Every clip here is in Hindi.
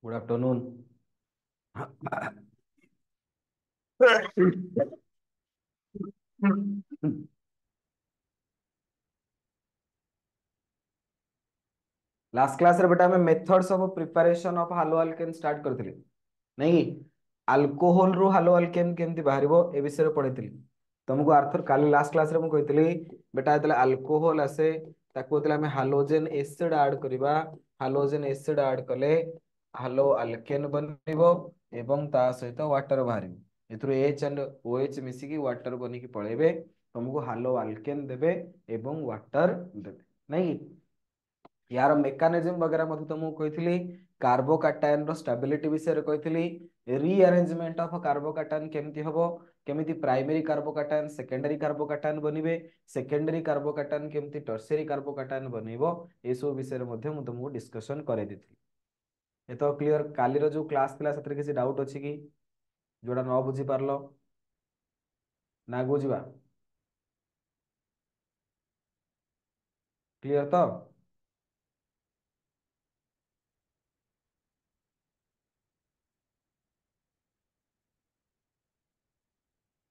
Good afternoon. लास्ट क्लास रे बेटा हमें methods of preparation of hello alkane start करथिले नहीं कि अल्कोहल रु हालो अल्केन केमती बाहरिबो ए विषय रे पढिथिली तुमको आर्थर काली लास्ट क्लास रे मु कहितली बेटा जेतले अल्कोहल आसे ताको जेतले हमें हालोजेन एसिड ऐड करिबा हालोजेन एसिड ऐड कले हालो अल्केन बनिबो एवं ता सहित वाटर बाहरिबो एथुर एच एंड ओएच मिसिकी वाटर बनिकी पळेबे तुमको हालो अल्केन देबे एवं वाटर देबे नहीं कि यार मेकानिज्म वगैरह मते तुमको कहितली कार्बोकैटायन रो स्टेबिलिटी विषय रे कहितली रीअरेंजमेंट ऑफ कार्बोकैटायन केमती हबो केमिति प्राइमरी कार्बोकैटायन सेकेंडरी कार्बोकैटायन बनिबे सेकेंडरी कार्बोकैटायन केमती टर्शियरी कार्बोकैटायन बनिबो ए सब विषय रे मध्ये मु तुमको डिस्कशन करे देथि ए तो क्लियर काली रो जो क्लास थिला सतरे किसी डाउट अछि कि जोडा न बुझी पारलो ना बुझिबा क्लियर तो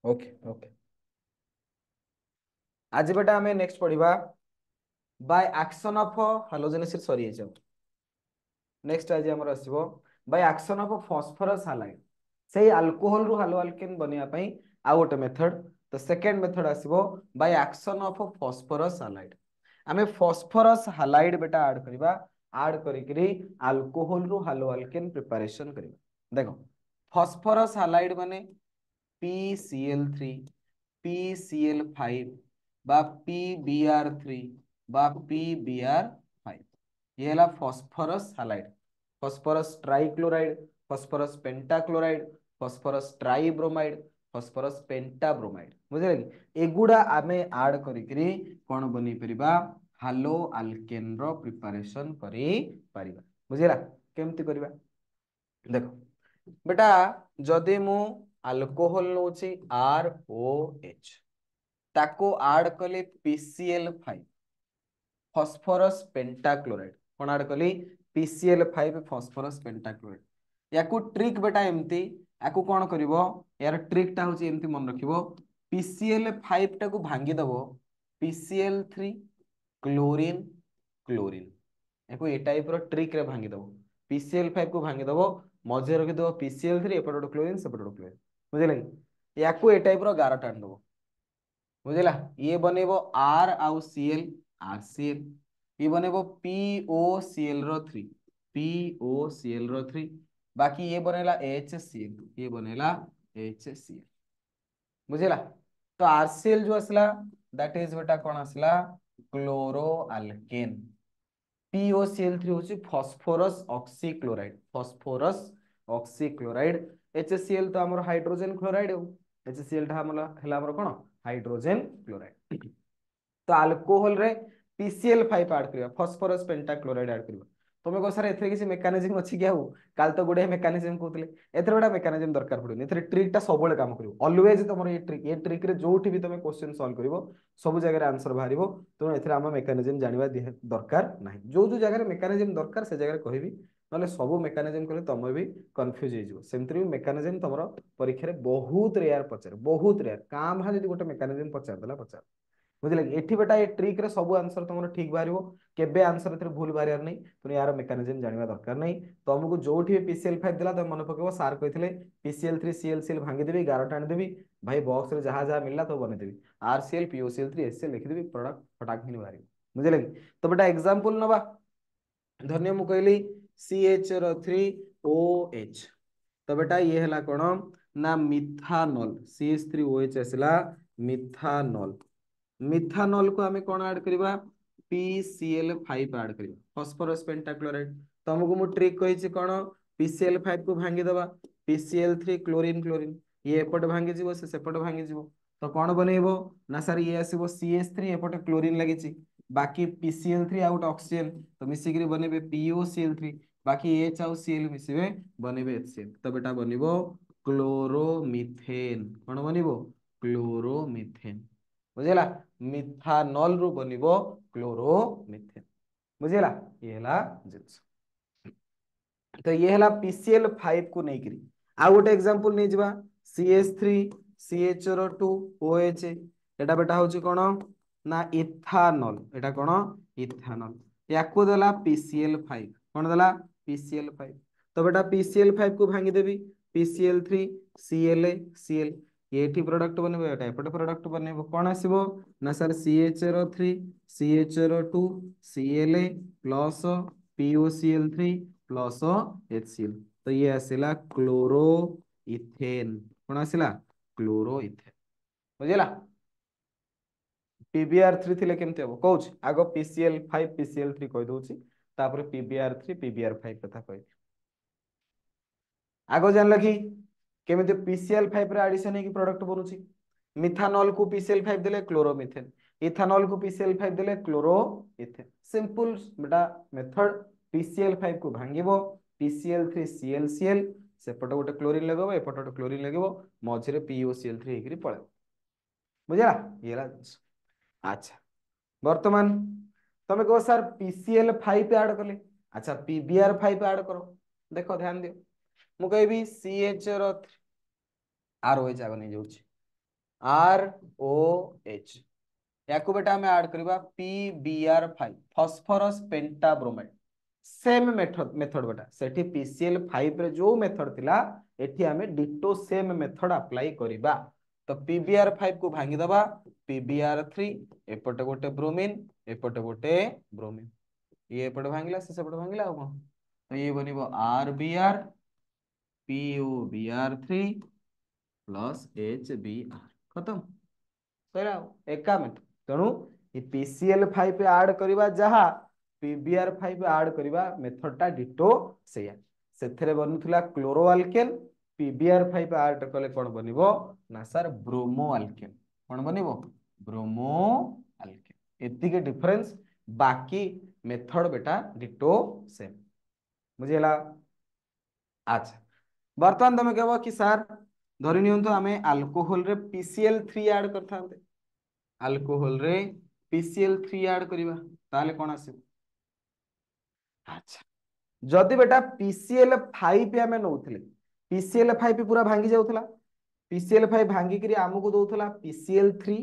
ओके ओके आज बेटा हमें नेक्स्ट पढ़िबा बाय एक्शन ऑफ हालोजेनेसिस सरी जाऊ नेक्स्ट आज हमर आसीबो by action of phosphorus halide सेही अल्कोहल रु हालो अल्केन बनिया पई आ गोटे मेथड तो सेकंड मेथड आसीबो by action of phosphorus halide आमे फास्फोरस हालाइड बेटा ऐड करबा ऐड करिकरी अल्कोहल रु हालो अल्केन प्रिपरेशन करबा देखो फास्फोरस हालाइड माने PCl3 PCl5 बा PBr3 बा PBr5 ये ହେଲା phosphorus halide phosphorus trichloride phosphorus pentachloride phosphorus tribromide phosphorus pentabromide ବୁଝିଲେ କି ଏଗୁଡା ଆମେ ଆଡ୍ କରିକିରି କଣ ବନେଇ ପାରିବା ହାଲୋ ଆଲକେନ୍ ର ପ୍ରିପାରେସନ କରି ପାରିବା ବୁଝିଲା କେମିତି କରିବା ଦେଖ बेटा जदि मु अल्कोहल नौची ROH ताको ऐड कले PCl5 फॉस्फोरस पेंटाक्लोराइड कौन ऐड कली PCl5 फॉस्फोरस पेंटाक्लोराइड याकू ट्रिक बेटा एमती याकू कौन करिवो यार ट्रिक टा होची एमती मन रखिवो PCl5 टाकू भांगी दबो PCl3 क्लोरीन क्लोरीन याकू ए टाइप रो ट्रिक रे भांगी दबो PCl5 को भांगी दबो मझे रखि दबो PCl3 एपट क्लोरीन सेपट क्लोरीन बुझिले याकू ए टाइप रो गार टाण दबो बुझिला ये बनेबो R आउ Cl RCl ये बनेबो POCl रो 3 POCl रो 3 बाकी ये बनेला HCl ये बनेला HCl बुझिला तो RCl जो असला दैट इज बेटा कोन असला क्लोरो अल्केन POCl3 होची phosphorus oxychloride phosphorus oxychloride HCl तो हमर हाइड्रोजन क्लोराइड हो HCl टा हमला हला हमर कोन हाइड्रोजन क्लोराइड तो अल्कोहल रे PCl5 ऐड करिया फास्फोरस पेंटाक्लोराइड ऐड करिया तमे को सर एथरे किसी मेकानिज्म अछि कि आउ काल तो गुडे मेकानिज्म कहतले एथरे बडा मेकानिज्म दरकार पड़ो एथरे ट्रिक टा सबले काम करियो ऑलवेज तमर ये ट्रिक रे जोठी भी तमे क्वेश्चन सॉल्व करिवो सब जगह रे आंसर बाहरिबो तो एथरे हम मेकानिज्म जानिबा दरकार नाही जो जो जगह रे मेकानिज्म दरकार से जगह रे कहबी नले सब मेकानिज्म कहले तमे भी कंफ्यूज हे जिवो सेमतरी भी मेकानिज्म तमरो परीक्षा रे बहुत रेयर पचार बहुत रेयर काम हा जदी गोटे मेकानिज्म पचार देला पचार बुझिले कि एठी बेटा ये ट्रिक रे सब आंसर तुमरो ठीक बाहरिबो केबे आंसर एथरे भूल बाहरियार नहीं तुम यार मेकानिज्म जानिबा दरकार नहीं तुमको जोठी भी PCl5 देला तुम मन पकेबो सार कहितले PCl3 ClCl भांगी देबी 11 टाणी देबी भाई बॉक्स रे जहां जहां मिलला तो बने देबी RCl POCl3 HCl लिखि देबी प्रोडक्ट फटाक हिन बाहरिबो बुझिले कि तो बेटा एग्जांपल नबा धन्य मु कहली CH3OH तो बेटा ये हला कोन ना मिथानॉल CH3OH असला मिथानॉल मिथानॉल को हमें कौन ऐड करिबा PCl5 ऐड करिबा फास्फोरस पेंटाक्लोराइड तुमको मु ट्रिक कहिछि कोन PCl5 को भांगी दबा PCl3 क्लोरीन क्लोरीन ये एपट भांगी जीवो से सेपट भांगी जीवो तो कौन बनेइबो ना सर ये आसीबो CH3 एपट क्लोरीन लागिछि बाकी PCl3 आउट ऑक्सीजन तो मिसिकरी बनेबे POCl3 बाकी H आउ Cl मिसिबे बनेबे HCl तो बेटा बनिबो क्लोरोमीथेन कौन बनिबो क्लोरोमीथेन बुझिला मिथानॉल रु बनिबो क्लोरोमीथेन बुझिला ये हला जिंस तो ये है PCl5 को नहीं करी आ गोटे एग्जांपल नहीं जिबा CH3 CHR2 OH एटा बेटा होची कोन ना इथानॉल एटा कोन इथानॉल याकू देला PCl5 कोन देला PCl5 तो बेटा PCl5 को भांगी देबी PCl3 Cl Cl एठी प्रोडक्ट बनेबो एटा एपटे प्रोडक्ट बनेबो कोन आसीबो ना sir CHR3 CHR2 Cl plus POCl3 plus HCl तो ये आसिला क्लोरो इथेन कौन आसिला क्लोरो इथेन बुझिला PbR3 थिले केमते हबो कहूछ आगो PCl5 PCl3 कहि दोछि तापर PbR3 PbR5 कथा कहि आगो जानला कि केमिते PCl5 रे एडिशन है कि प्रोडक्ट बनुछि मिथानॉल को PCl5 देले क्लोरोमिथेन इथानॉल को PCl5 देले क्लोरो इथेन सिंपल बेटा मेथड PCl5 को भांगिबो PCl3 ClCl सेपटे गोटे क्लोरीन लगबो एपटे गोटे क्लोरीन लगबो मझिरे POCl3 हेकरी पळे बुझिला येला अच्छा वर्तमान तमे कहो सर PCl5 ऐड करले अच्छा PbR5 ऐड करो देखो ध्यान दियो मु कहबी CHR ROH आगे नहीं जाउछि ROH याकू बेटा हमें ऐड करबा PbR5 फास्फोरस पेंटाब्रोमाइड सेम मेथड बेटा सेठी PCl5 रे जो मेथड थिला एठी हमें डिटो सेम मेथड अप्लाई करिबा तो PbR5 को भांगी दबा PbR3 एपटे गोटे ब्रोमीन एपटे गोटे ब्रोमीन ये एपटे भांगिला से सेपटे भांगिला आ कोन तो ये बनिबो RbR POBr3 प्लस HBr खत्म सहीला एका मेथड तेणु ये PCl5 ऐड करबा जहा PbR5 ऐड करबा मेथड टा डिटो सेया सेथरे बनुथला क्लोरो अल्केन PbR5 ऐड कले कोन बनिबो ना सर ब्रोमो अल्केन कोन बनिबो ब्रोमो अल्केन एतिके डिफरेंस बाकी मेथड बेटा डिटो सेम बुझिला अच्छा वर्तमान तुम कहबो कि सर धरि नियंतु आमे अल्कोहल रे PCl3 ऐड करथांते अल्कोहल रे PCl3 ऐड करिबा ताले कोन आसीबो अच्छा जदि बेटा PCl5 आमे नउथले PCl5 पूरा भांगी जाउथला PCl5 भांगी करी आमको दउथला PCl3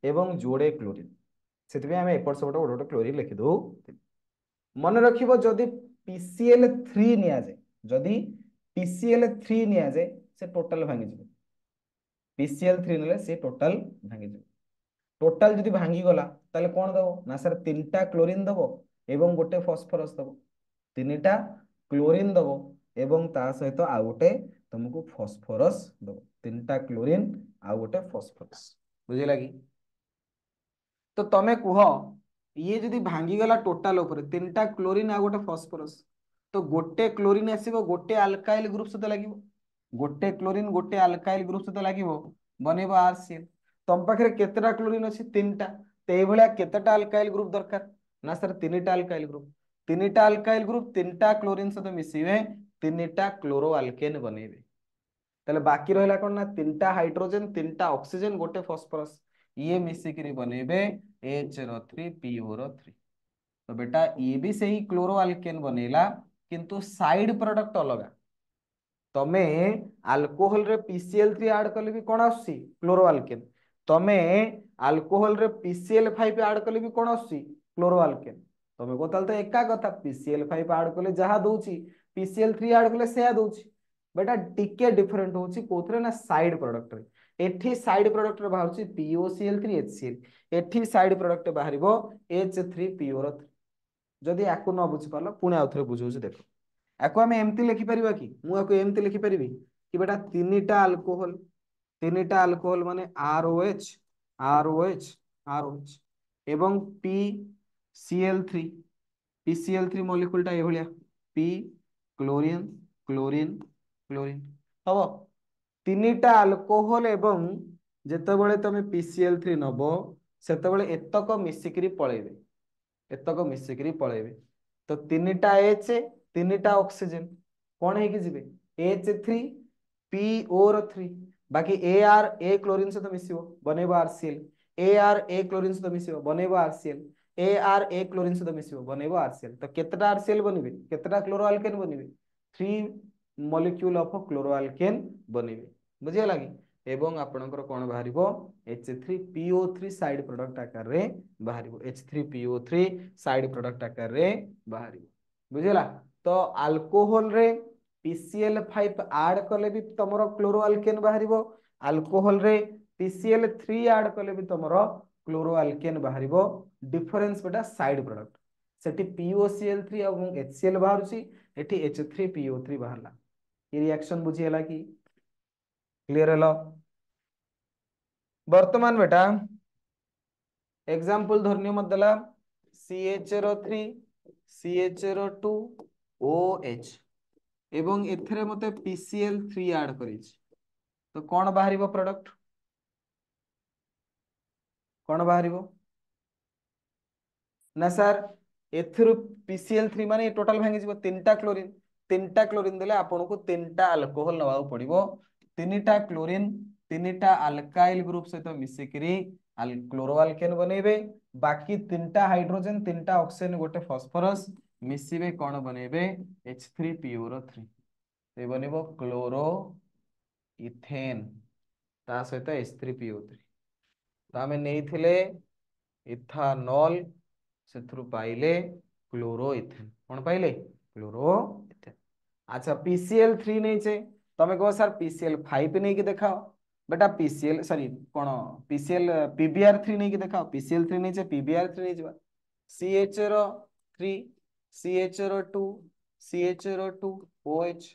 एवं जोड़े क्लोरीन सेतबे आमे एपट सेपट गोटे गोटे क्लोरीन लिखि दउ मन रखिबो जदि PCl3 निया जाय जदि PCl3 निया जाय से टोटल भांगी जिवो PCl3 नेले से टोटल भांगी जिवो टोटल जदि भांगी गला ताले कोन दबो ना सर तीनटा क्लोरीन दबो एवं गोटे फास्फोरस दबो तीनटा क्लोरीन दबो एवं ता सहित आ गोटे तुमको फास्फोरस दबो तीनटा क्लोरीन आ गोटे फास्फोरस बुझिला कि तो तमे कुह ये जदि भांगी गला टोटल ऊपर तीनटा क्लोरीन आ गोटे फास्फोरस तो गोटे क्लोरीन आसीबो गोटे अल्काइल ग्रुप सहित लागिबो गोटे क्लोरीन गोटे अल्काइल ग्रुप सहित लागिबो बनेबो RCl तम पाखरे केतेटा क्लोरीन अछि तीनटा ते एई भलिया केतेटा अल्काइल ग्रुप दरकार ना सर तीनटा अल्काइल ग्रुप तीनटा अल्काइल ग्रुप तीनटा क्लोरीन सहित मिसिबे तीनटा क्लोरो अल्केन बनेबे ताले बाकी रहला कोन ना तीनटा हाइड्रोजन तीनटा ऑक्सीजन गोटे फास्फोरस ये मिसिकरी बनेबे HO3PO3 तो बेटा ये भी सही क्लोरो अल्केन बनेला किंतु साइड प्रोडक्ट अलगा तमे अल्कोहल रे PCl3 ऐड कले भी कोन आसी क्लोरो अल्केन तमे अल्कोहल रे PCl5 ऐड कले भी कोन आसी क्लोरो अल्केन तमे को ताल तो एका कथा PCl5 ऐड कले जहा दोची PCl3 ऐड कले सेया दोची बेटा टिके डिफरेंट होची कोथरे ना साइड प्रोडक्ट रे एठी साइड प्रोडक्ट रे बाहरची POCl3 HCl एठी साइड प्रोडक्ट बाहरिबो H3PO3 जदि याकू न बुझी पालो पुणे आउथरे बुझौची देखो याकू आमे एमती लिखि परिबा कि मु याकू एमती लिखि परिबी कि बेटा तीनिटा अल्कोहल माने ROH एवं PCl3 मॉलिक्यूल टा ए भलिया P क्लोरीन क्लोरीन क्लोरीन हबो तीनिटा अल्कोहल एवं जेतेबेले तमे PCl3 नबो सेतेबेले एतक मिसिकरी पळेबे एतक मिसिकरी पळेबे तो तीनिटा H तीनिटा ऑक्सीजन कौन है कि जिबे H3PO3 बाकी AR A क्लोरीन से तो मिसिबो बनेबो RCl AR A क्लोरीन से तो मिसिबो बनेबो RCl AR A क्लोरीन से तो मिसिबो बनेबो RCl तो केतटा RCl बनिबे केतटा क्लोरो अल्केन बनिबे three molecule of chloroalkane बनेबे बुझिगला कि एवं आपणकर कोन बाहरिबो H3PO3 साइड प्रोडक्ट आकार रे बाहरिबो H3PO3 साइड प्रोडक्ट आकार रे बाहरिबो बुझिगला तो अल्कोहल रे PCl5 ऐड कले भी तमरो क्लोरो अल्केन बाहरिबो अल्कोहल रे PCl3 ऐड कले भी तमरो क्लोरो अल्केन बाहरिबो डिफरेंस बेटा साइड प्रोडक्ट सेठी POCl3 एवं HCl बाहरुची एठी H3PO3 बाहरला ये रिएक्शन बुझी हला कि क्लियर हलो वर्तमान बेटा एग्जांपल धरनियो मत देला CH3 CH2 OH एवं एथरे मते PCl3 ऐड करिछि तो कोन बाहरिबो प्रोडक्ट कोन बाहरिबो ना सर एथरु PCl3 माने टोटल भांगी जिवो तीनटा क्लोरीन देले आपन को तीनटा अल्कोहल नवा पड़िबो तीनटा क्लोरीन तीनटा अल्काइल ग्रुप सहित मिसिकरी क्लोरो अल्केन बनेबे बाकी तीनटा हाइड्रोजन तीनटा ऑक्सीजन गोटे फास्फोरस मिसिबे कोन बनेबे H3PO3 से बनिबो क्लोरो इथेन ता सहित H3PO3 तो आमे नेइथिले इथानॉल सेथरु पाइले क्लोरो इथेन कोन पाइले क्लोरो इथेन अच्छा PCl3 नहीं छे तमे कहो सर PCl5 नहीं कि देखाओ बेटा PCl सॉरी कोन PCl PBr3 नहीं कि देखाओ PCl3 नहीं छे PBr3 नहीं जबा CH3 CH2 CH2 OH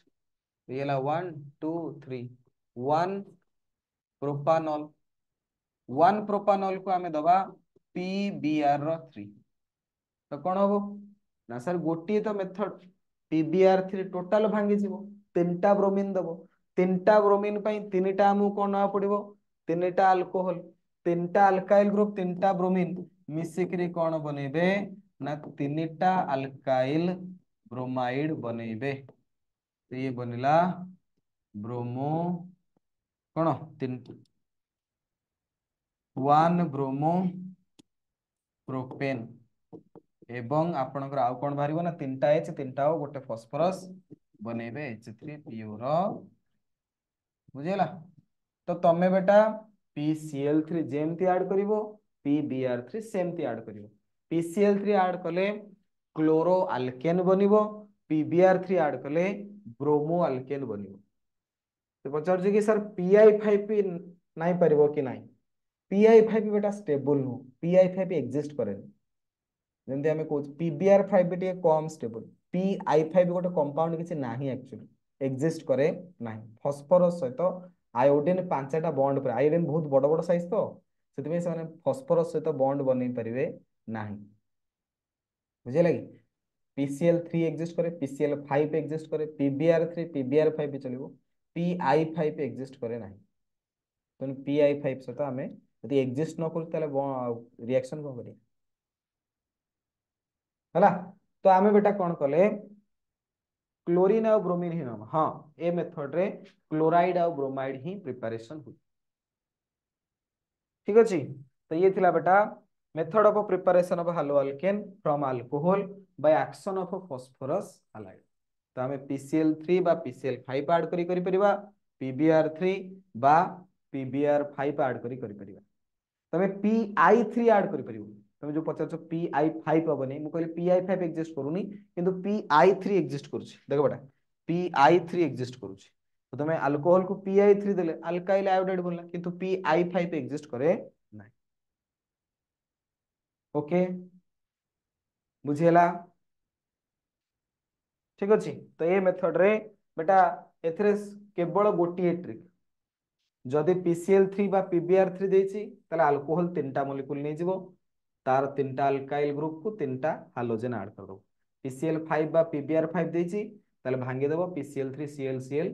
ये ला 1 2 3 1 प्रोपानॉल 1 प्रोपानॉल को आमे दबा PBr3 तो कौन हम ना सर गोटे तो मेथड PBr3 टोटाल भांगी जीवो तीनटा ब्रोमीन दबो तीनटा ब्रोमीन पई तीनटा हमु कोन ना पड़िबो तीनटा अल्कोहल तीनटा अल्काइल ग्रुप तीनटा ब्रोमीन मिसिकरी कोन बनेबे ना तीनटा अल्काइल ब्रोमाइड बनेबे तो ये बनिला ब्रोमो कोन तीन 1 ब्रोमो प्रोपेन एवं आपनकर आउ कोन बाहरिबो ना तीनटा H तीनटा O गोटे फास्फोरस बनेबे H3PO रो बुझेला तो तमे बेटा PCl3 जेमती ऐड करिवो PBr3 सेमती ऐड करिवो PCl3 ऐड कले क्लोरो अल्केन बनिवो PBr3 ऐड कले ब्रोमो अल्केन बनिवो तो पचार जे कि सर PI5 नहीं परिवो कि नहीं PI5 बेटा स्टेबल नु PI5 एग्जिस्ट करेनी जेमती हमें कहू PBr5 भी टिके कम स्टेबल PI5 गोटे कंपाउंड किछि नाही एक्चुअली एग्जिस्ट करे नाही फास्फोरस सहित आयोडीन पांचटा बॉन्ड पर आयोडीन बहुत बड़ बड़ साइज तो सेति से माने फास्फोरस सहित बॉन्ड बनै परिवे नाही बुझे लगी PCl3 एग्जिस्ट करे PCl5 एग्जिस्ट करे PBr3 PBr5 भी चलिबो PI5 एग्जिस्ट करे नाही तो PI5 सहित हमें यदि एग्जिस्ट न करू ताले रिएक्शन को करिया हला तो आमे बेटा कौन कले क्लोरीन और ब्रोमीन ही नाम हाँ ए मेथड रे क्लोराइड और ब्रोमाइड ही प्रिपरेशन हुई ठीक अच्छे तो ये थिला बेटा method of preparation of hello alkane from alcohol bye action of phosphorus halide तो हमें PCl3 बा PCl5 ऐड करी परिबा PBr3 बा PBr5 ऐड करी परिबा तमे PI3 ऐड करी परिबो तमे जो पचार PI5 हबनी मु कहली PI5 एग्जिस्ट करूनी किंतु PI3 एग्जिस्ट करूची देखो बेटा PI3 एग्जिस्ट करूची तो तमे अल्कोहल को PI3 देले अल्काइल आयोडाइड बनला किंतु PI5 एग्जिस्ट करे नाही ओके बुझियला ठीक अछि तो ए मेथड रे बेटा एथरे केवल गोटी ट्रिक जदि PCl3 बा PBr3 देछि ताले अल्कोहल तीनटा मॉलिक्यूल नै जिवो तार तीनटा अल्काइल ग्रुप को तीनटा हालोजन ऐड कर दो PCl5 बा PBr5 देछि ताले भांगी देबो PCl3 ClCl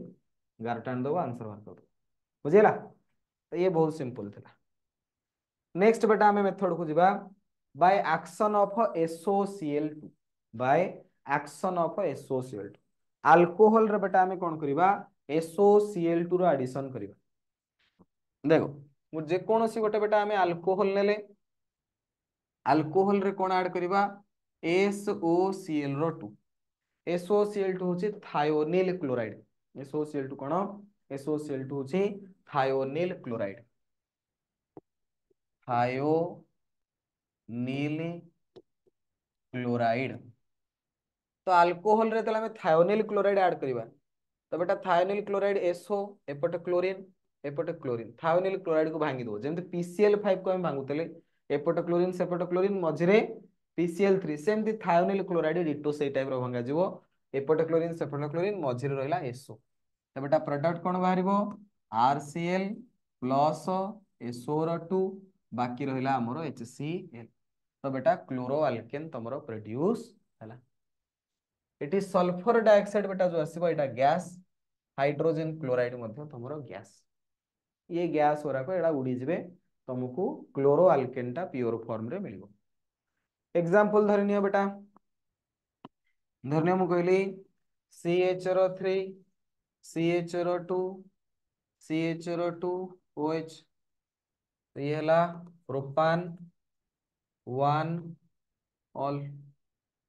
गारटान देबो आंसर बाहर कर दो बुझिला तो ये बहुत सिंपल थिला नेक्स्ट बेटा हमें मेथड को जिबा bye action of SOCl2 bye action of SOCl2 alcohol रे बेटा हमें कोन करिबा SOCl2 रो एडिशन करिबा देखो मु जे कोनोसी गोटे बेटा हमें अल्कोहल नेले अल्कोहल रे कोन ऐड करिबा SOCl रो 2 SOCl2 होची थायोनिल क्लोराइड। SOCl2 कोन? SOCl2 होची थायोनिल क्लोराइड। Thionyl chloride. तो अल्कोहल रे तले हमें थायोनिल क्लोराइड ऐड करबा। तो बेटा थायोनिल क्लोराइड SO एपटे क्लोरीन एपटे क्लोरीन। थायोनिल क्लोराइड को भांगी दो जेमते PCl5 को हम भांगुतले एपटे क्लोरीन सेपटे क्लोरीन मझरे PCl3 सेमती थायोनिल क्लोराइड डिटो सेई टाइप रो भांगा जिवो एपटे क्लोरीन सेपटे क्लोरीन मझरे रहला SO। तो बेटा प्रोडक्ट कोन बाहरिबो RCl प्लस SO2 बाकी रहला हमरो HCl। तो बेटा क्लोरो अल्केन तमरो प्रोड्यूस हला। एटी सल्फर डाइऑक्साइड बेटा जो आसीबो एटा गैस हाइड्रोजन क्लोराइड मध्य तमरो गैस। ये गैस होरा को एडा उड़ी जिवे तुमको क्लोरो अल्केन टा प्योर फॉर्म रे मिलिबो। एग्जांपल धरनियो बेटा धरनियो मु कहली CHO3 CHO2 CHO2 OH। तो ये हला प्रोपान 1 ऑल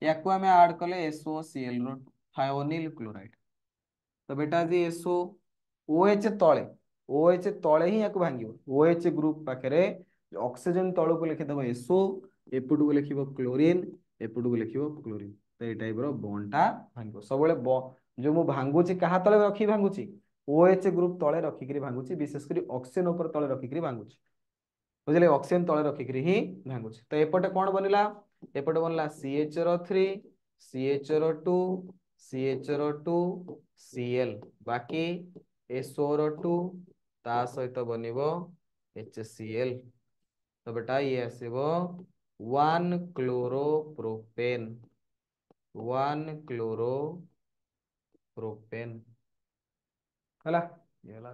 याको हमें ऐड कले SOCl रो थायोनिल क्लोराइड। तो बेटा जी SO OH तळे ही याको भांगिबो OH ग्रुप पाखरे ऑक्सीजन तळ को लिखि दबो SO एपुटु को लिखिबो क्लोरीन एपुटु को लिखिबो क्लोरीन। तो ए टाइप रो बॉन्ड टा भांगिबो सबले जो मु भांगुची कहा तळे रखी भांगुची OH ग्रुप तळे रखी करी भांगुची विशेष करी ऑक्सीजन ऊपर तळे रखी करी भांगुची बुझले ऑक्सीजन तळे रखी करी ही भांगुची। तो एपटे कोन बनिला एपटे बनला CHO3 CHO2 CHO2 Cl बाकी SO2 ता सहित बनिबो HCl। तो बेटा ये आसीबो 1 क्लोरोप्रोपेन 1 क्लोरोप्रोपेन हला ये हला।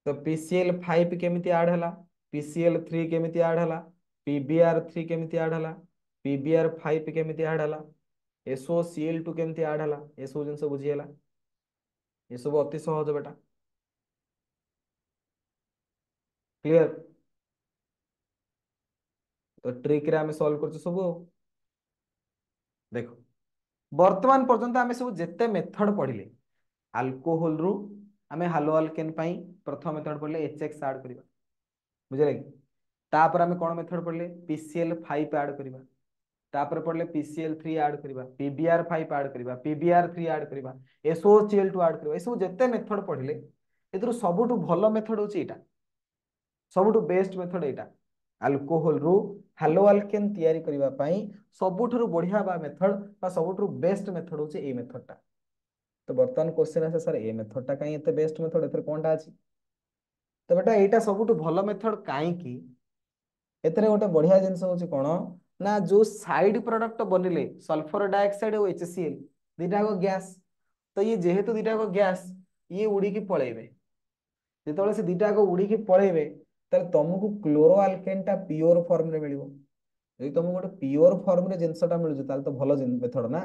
तो PCl5 केमिति ऐड हला PCl3 केमिति ऐड हला PbR3 केमिति ऐड हला PbR5 केमिति ऐड हला SOCl2 केमिति ऐड हला ए सब जिंस बुझी हला। ये सब अति सहज बेटा क्लियर। तो ट्रिक रे हमें सॉल्व करछ सब देखो वर्तमान पर्यंत आमे सब जेते मेथड पढ़िले अल्कोहल रु आमे हालो अल्केन पई प्रथम मेथड पढ़ले HX ऐड करबा बुझले कि तापर आमे कोन मेथड पढ़ले PCl5 ऐड करबा तापर पढ़ले PCl3 ऐड करबा PbR5 ऐड करबा PbR3 ऐड करबा SOCl2 ऐड करबा ए सब जेते मेथड पढ़िले एतरो सबुटु भलो मेथड होची एटा सबुटु बेस्ट मेथड एटा अल्कोहल रु हालो अल्केन तयारी करबा पई सबुठुरु बढ़िया बा मेथड बा सबुठुरु बेस्ट मेथड होची ए मेथड टा। तो वर्तमान क्वेश्चन आसे सर ए मेथड टा काई एते बेस्ट मेथड एथर कोनटा अछि। तो बेटा एटा सबुठु भलो मेथड काई की एतरे गोटे बढ़िया जिंस होची कोन ना जो साइड प्रोडक्ट बनिले सल्फर डाइऑक्साइड और HCl दिटा को गैस। तो ये जेहेतु दिटा को गैस ये उड़ी की पळेबे जेतବେଳେ से दिटा को उड़ी की पळेबे तले तुमको क्लोरो अल्केन टा प्योर फॉर्म रे मिलिबो। यदि तुमको गोटे प्योर फॉर्म रे जिंसटा मिलुछ ताले तो भलो मेथड ना।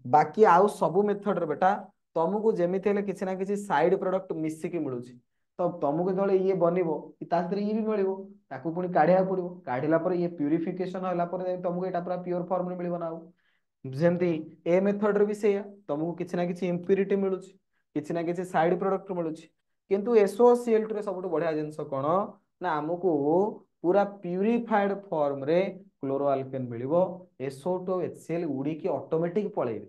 बाकी आउ सब मेथड रे बेटा तुमको जेमिति हेले किछि ना किछि साइड प्रोडक्ट मिसी की मिलुछ तो तुमको जेतବେଳେ ये बनिबो ता सहित ये भी मिलिबो ताकू पुनी काढिया पड़िबो काढिला पर ये प्यूरिफिकेशन होला पर तुमको एटा पूरा प्योर फॉर्म रे मिलिबो ना। जेमती ए मेथड रे भी सेया तुमको किछि ना किछि इंप्यूरिटी मिलुछ किछि ना किछि साइड प्रोडक्ट मिलुछ किंतु SOCl2 रे सबटु बढ़िया जिंस कोन ना हमको पूरा प्यूरिफाइड फॉर्म रे क्लोरो अल्केन मिलिबो SO2 HCl उड़ी की ऑटोमेटिक पळेबे।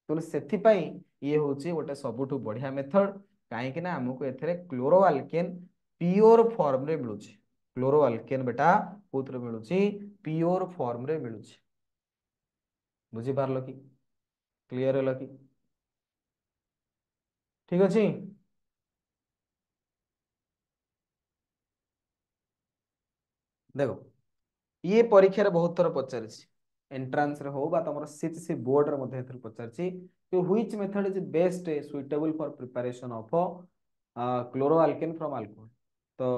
तो सेथि पई ये होची गोटे सबटु बढ़िया मेथड काहे कि ना हमको एथरे क्लोरो अल्केन प्योर फॉर्म रे मिलुछ क्लोरो अल्केन बेटा कोथरे मिलुची प्योर फॉर्म रे मिलुछ बुझी पारलो कि क्लियर होला कि ठीक अछि। देखो ये परीक्षा रे बहुत थर पचारिछि एंट्रांस रे हो बा तमरो सीटीसी बोर्ड रे मध्ये एथर पचारिछि कि which method is best suitable for preparation of chloroalkane from alcohol. तो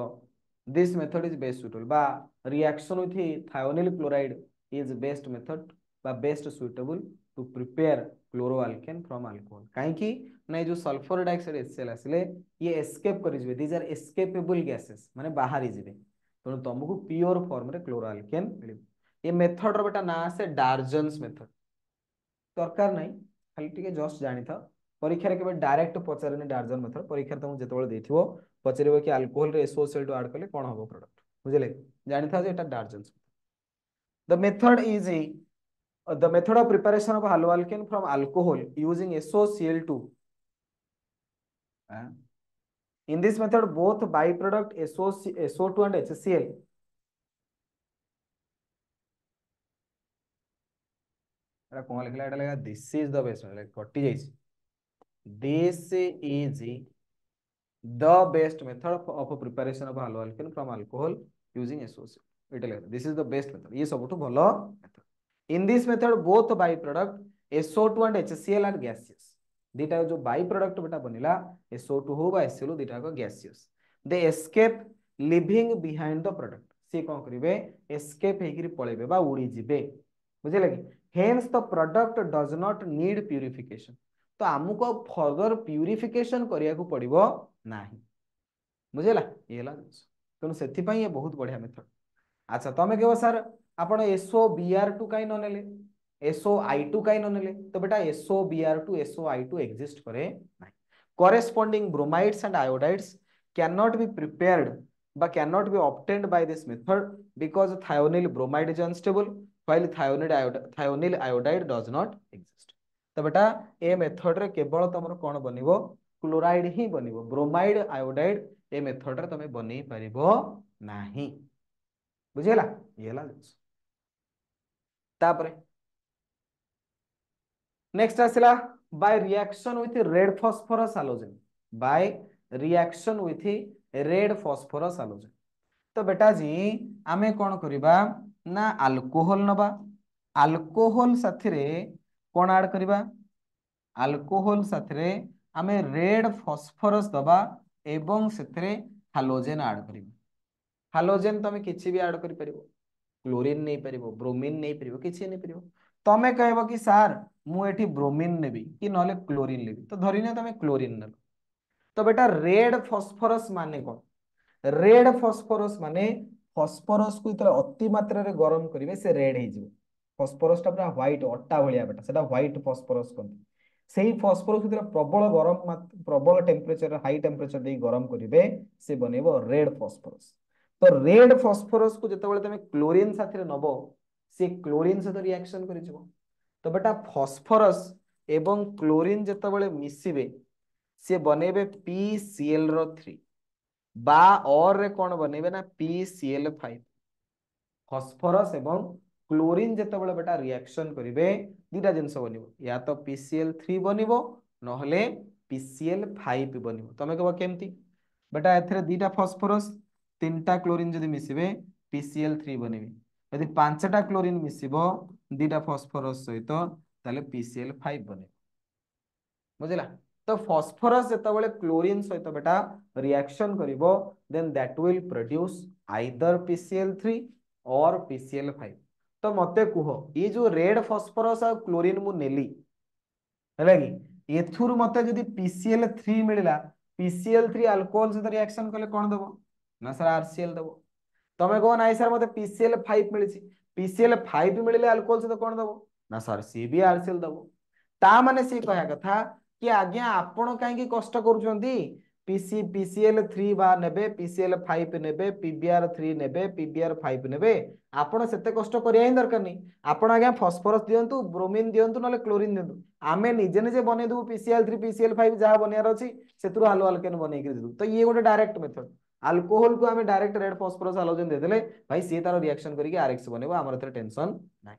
this method is best suitable बा reaction with thionyl chloride is best method बा best suitable to prepare chloroalkane from alcohol काहे कि ना जो सल्फर डाइऑक्साइड HCl आसिले ये एस्केप करि जिवे दीज आर एस्केपेबल गैसेस माने बाहरी जिवे तेणु तुमको प्योर फॉर्म रे क्लोरो आल्केन मिलिबो। ये मेथड रो बेटा ना आसे डार्जन्स मेथड, दरकार नहीं खाली टिके जस्ट जानि था। परीक्षा रे केबे डायरेक्ट पचारेनी डार्जन मेथड, परीक्षा तुमको जेतेबेले देथिबो पचारिबो कि अल्कोहल रे SO2 ऐड करले कोन हबो प्रोडक्ट, बुझिले जानि था जे एटा Darzens. The method is the method of preparation of haloalkane from alcohol using SOCl2. In this method both byproduct SO2 and HCl कौन लिखला एटा लगा this is the best like कटि जाइछ, this is the best method of preparation of haloalkane from alcohol using SOCl एटा लगा this is the best method, ये सबटु भलो method. In this method both byproduct SO2 and HCl are gaseous, दीटा जो बाई प्रोडक्ट बेटा बनिला SO2 हो बा HCl दीटा को gaseous, they escape living behind the product, से कोन करिवे एस्केप हेकिरि पळेबे बा उडी जिबे, बुझिले कि hence the product does not need purification, तो हमको फर्दर प्यूरिफिकेशन करिया को पड़िबो नाही, बुझिला ये ला तेणु सेथि पई ये बहुत बढ़िया मेथड। अच्छा तमे कहबो सर आपण SOBr2 काई न नेले, SOI2 काई न नेले, तो बेटा SOBr2 SOI2 एग्जिस्ट करे नाही। corresponding bromides and iodides cannot be prepared but cannot be obtained by this method because thionyl bromide is unstable while thionyl iodide does not exist। तो बेटा ए मेथड रे केवल तमरो कोन बनिबो क्लोराइड ही बनिबो, ब्रोमाइड आयोडाइड ए मेथड रे तमे बनै परिबो नाही, बुझिला ये ला। तापरे नेक्स्ट आसिला by reaction with red phosphorus halogen, by reaction with red phosphorus halogen. तो बेटा जी आमे कोन करिबा ना अल्कोहल नबा, अल्कोहल साथी रे कोन ऐड करिबा, अल्कोहल साथी रे आमे रेड फॉस्फोरस दबा एवं सेथरे हालोजन ऐड करिबा। हालोजन तमे किछि भी ऐड करि परिबो, क्लोरीन नहीं परिबो, ब्रोमीन नहीं परिबो, किछि नहीं परिबो। तमे कहबो कि सर मु एठी ब्रोमीन नेबी कि नले क्लोरीन लेबी, तो धरिने तमे क्लोरीन नेलो, तो बेटा रेड फॉस्फोरस माने कोन, रेड फॉस्फोरस माने फॉस्फोरस को इतरे अति मात्रा रे गरम करिवे से रेड हे जिवो, फॉस्फोरस टा पूरा व्हाइट अट्टा भलिया बेटा सेटा व्हाइट फॉस्फोरस कोन, सेही फॉस्फोरस इतरे प्रबल गरम प्रबल टेम्परेचर हाई टेम्परेचर दे गरम करिवे से बनेबो रेड फॉस्फोरस। तो रेड फॉस्फोरस को जेतेबेले तमे क्लोरीन साथरे नबो से क्लोरीन सहित रिएक्शन करि जिवो, तो बेटा फॉस्फोरस एवं क्लोरीन जेतेबेले मिसिबे से बनेबे PCl3 बा और रे कोन बनेबे ना PCl5। फॉस्फोरस एवं क्लोरीन जेतेबेले बेटा रिएक्शन करिवे दीटा जिंस बनिबो, या तो PCl3 बनिबो नहले PCl5 बनिबो। तमे कहबो केमती बेटा एथरे दीटा फॉस्फोरस तीनटा क्लोरीन जदि मिसिबे PCl3 बनिबे, यदि पांचटा क्लोरीन मिसिबो दीटा फॉस्फोरस सहित ताले PCl5 बने, बुझिला। तो फॉस्फोरस जेतेबेले क्लोरीन सहित बेटा रिएक्शन करिवो then that will produce either PCl3 और PCl5। तो मते कुहो ये जो रेड फॉस्फोरस और क्लोरीन मु नेली हैला कि एथुर मते जदी PCl3 मिलिला, PCl3 अल्कोहल सहित रिएक्शन कले कोन देबो ना सर RCl देबो। तमे कहो नाइ सर मते PCl5 मिलिछि, PCl5 मिलिले अल्कोहल सहित कोन देबो ना सर सी भी RCl देबो। ता माने सी कहया कथा कि आज्ञा आपण काहे कष्ट करूछंती, PCl3 बा नेबे, PCl5 नेबे, PBr3 नेबे, PBr5 नेबे, आपण सेते कष्ट करिया ही दरकार नहीं। आपण आज्ञा फॉस्फोरस दियंतु, ब्रोमीन दियंतु नले क्लोरीन दियंतु, आमे निजे निजे बने दउ PCl3 PCl5 जहा बनियार अछि सेतुर हालो अल्केन बनै के दउ। तो ये गोटे डायरेक्ट मेथड, अल्कोहल को आमे डायरेक्ट रेड फॉस्फोरस हालोजन दे देले भाई सी तार रिएक्शन करके RX बनेबो, हमर एते टेंशन नाही।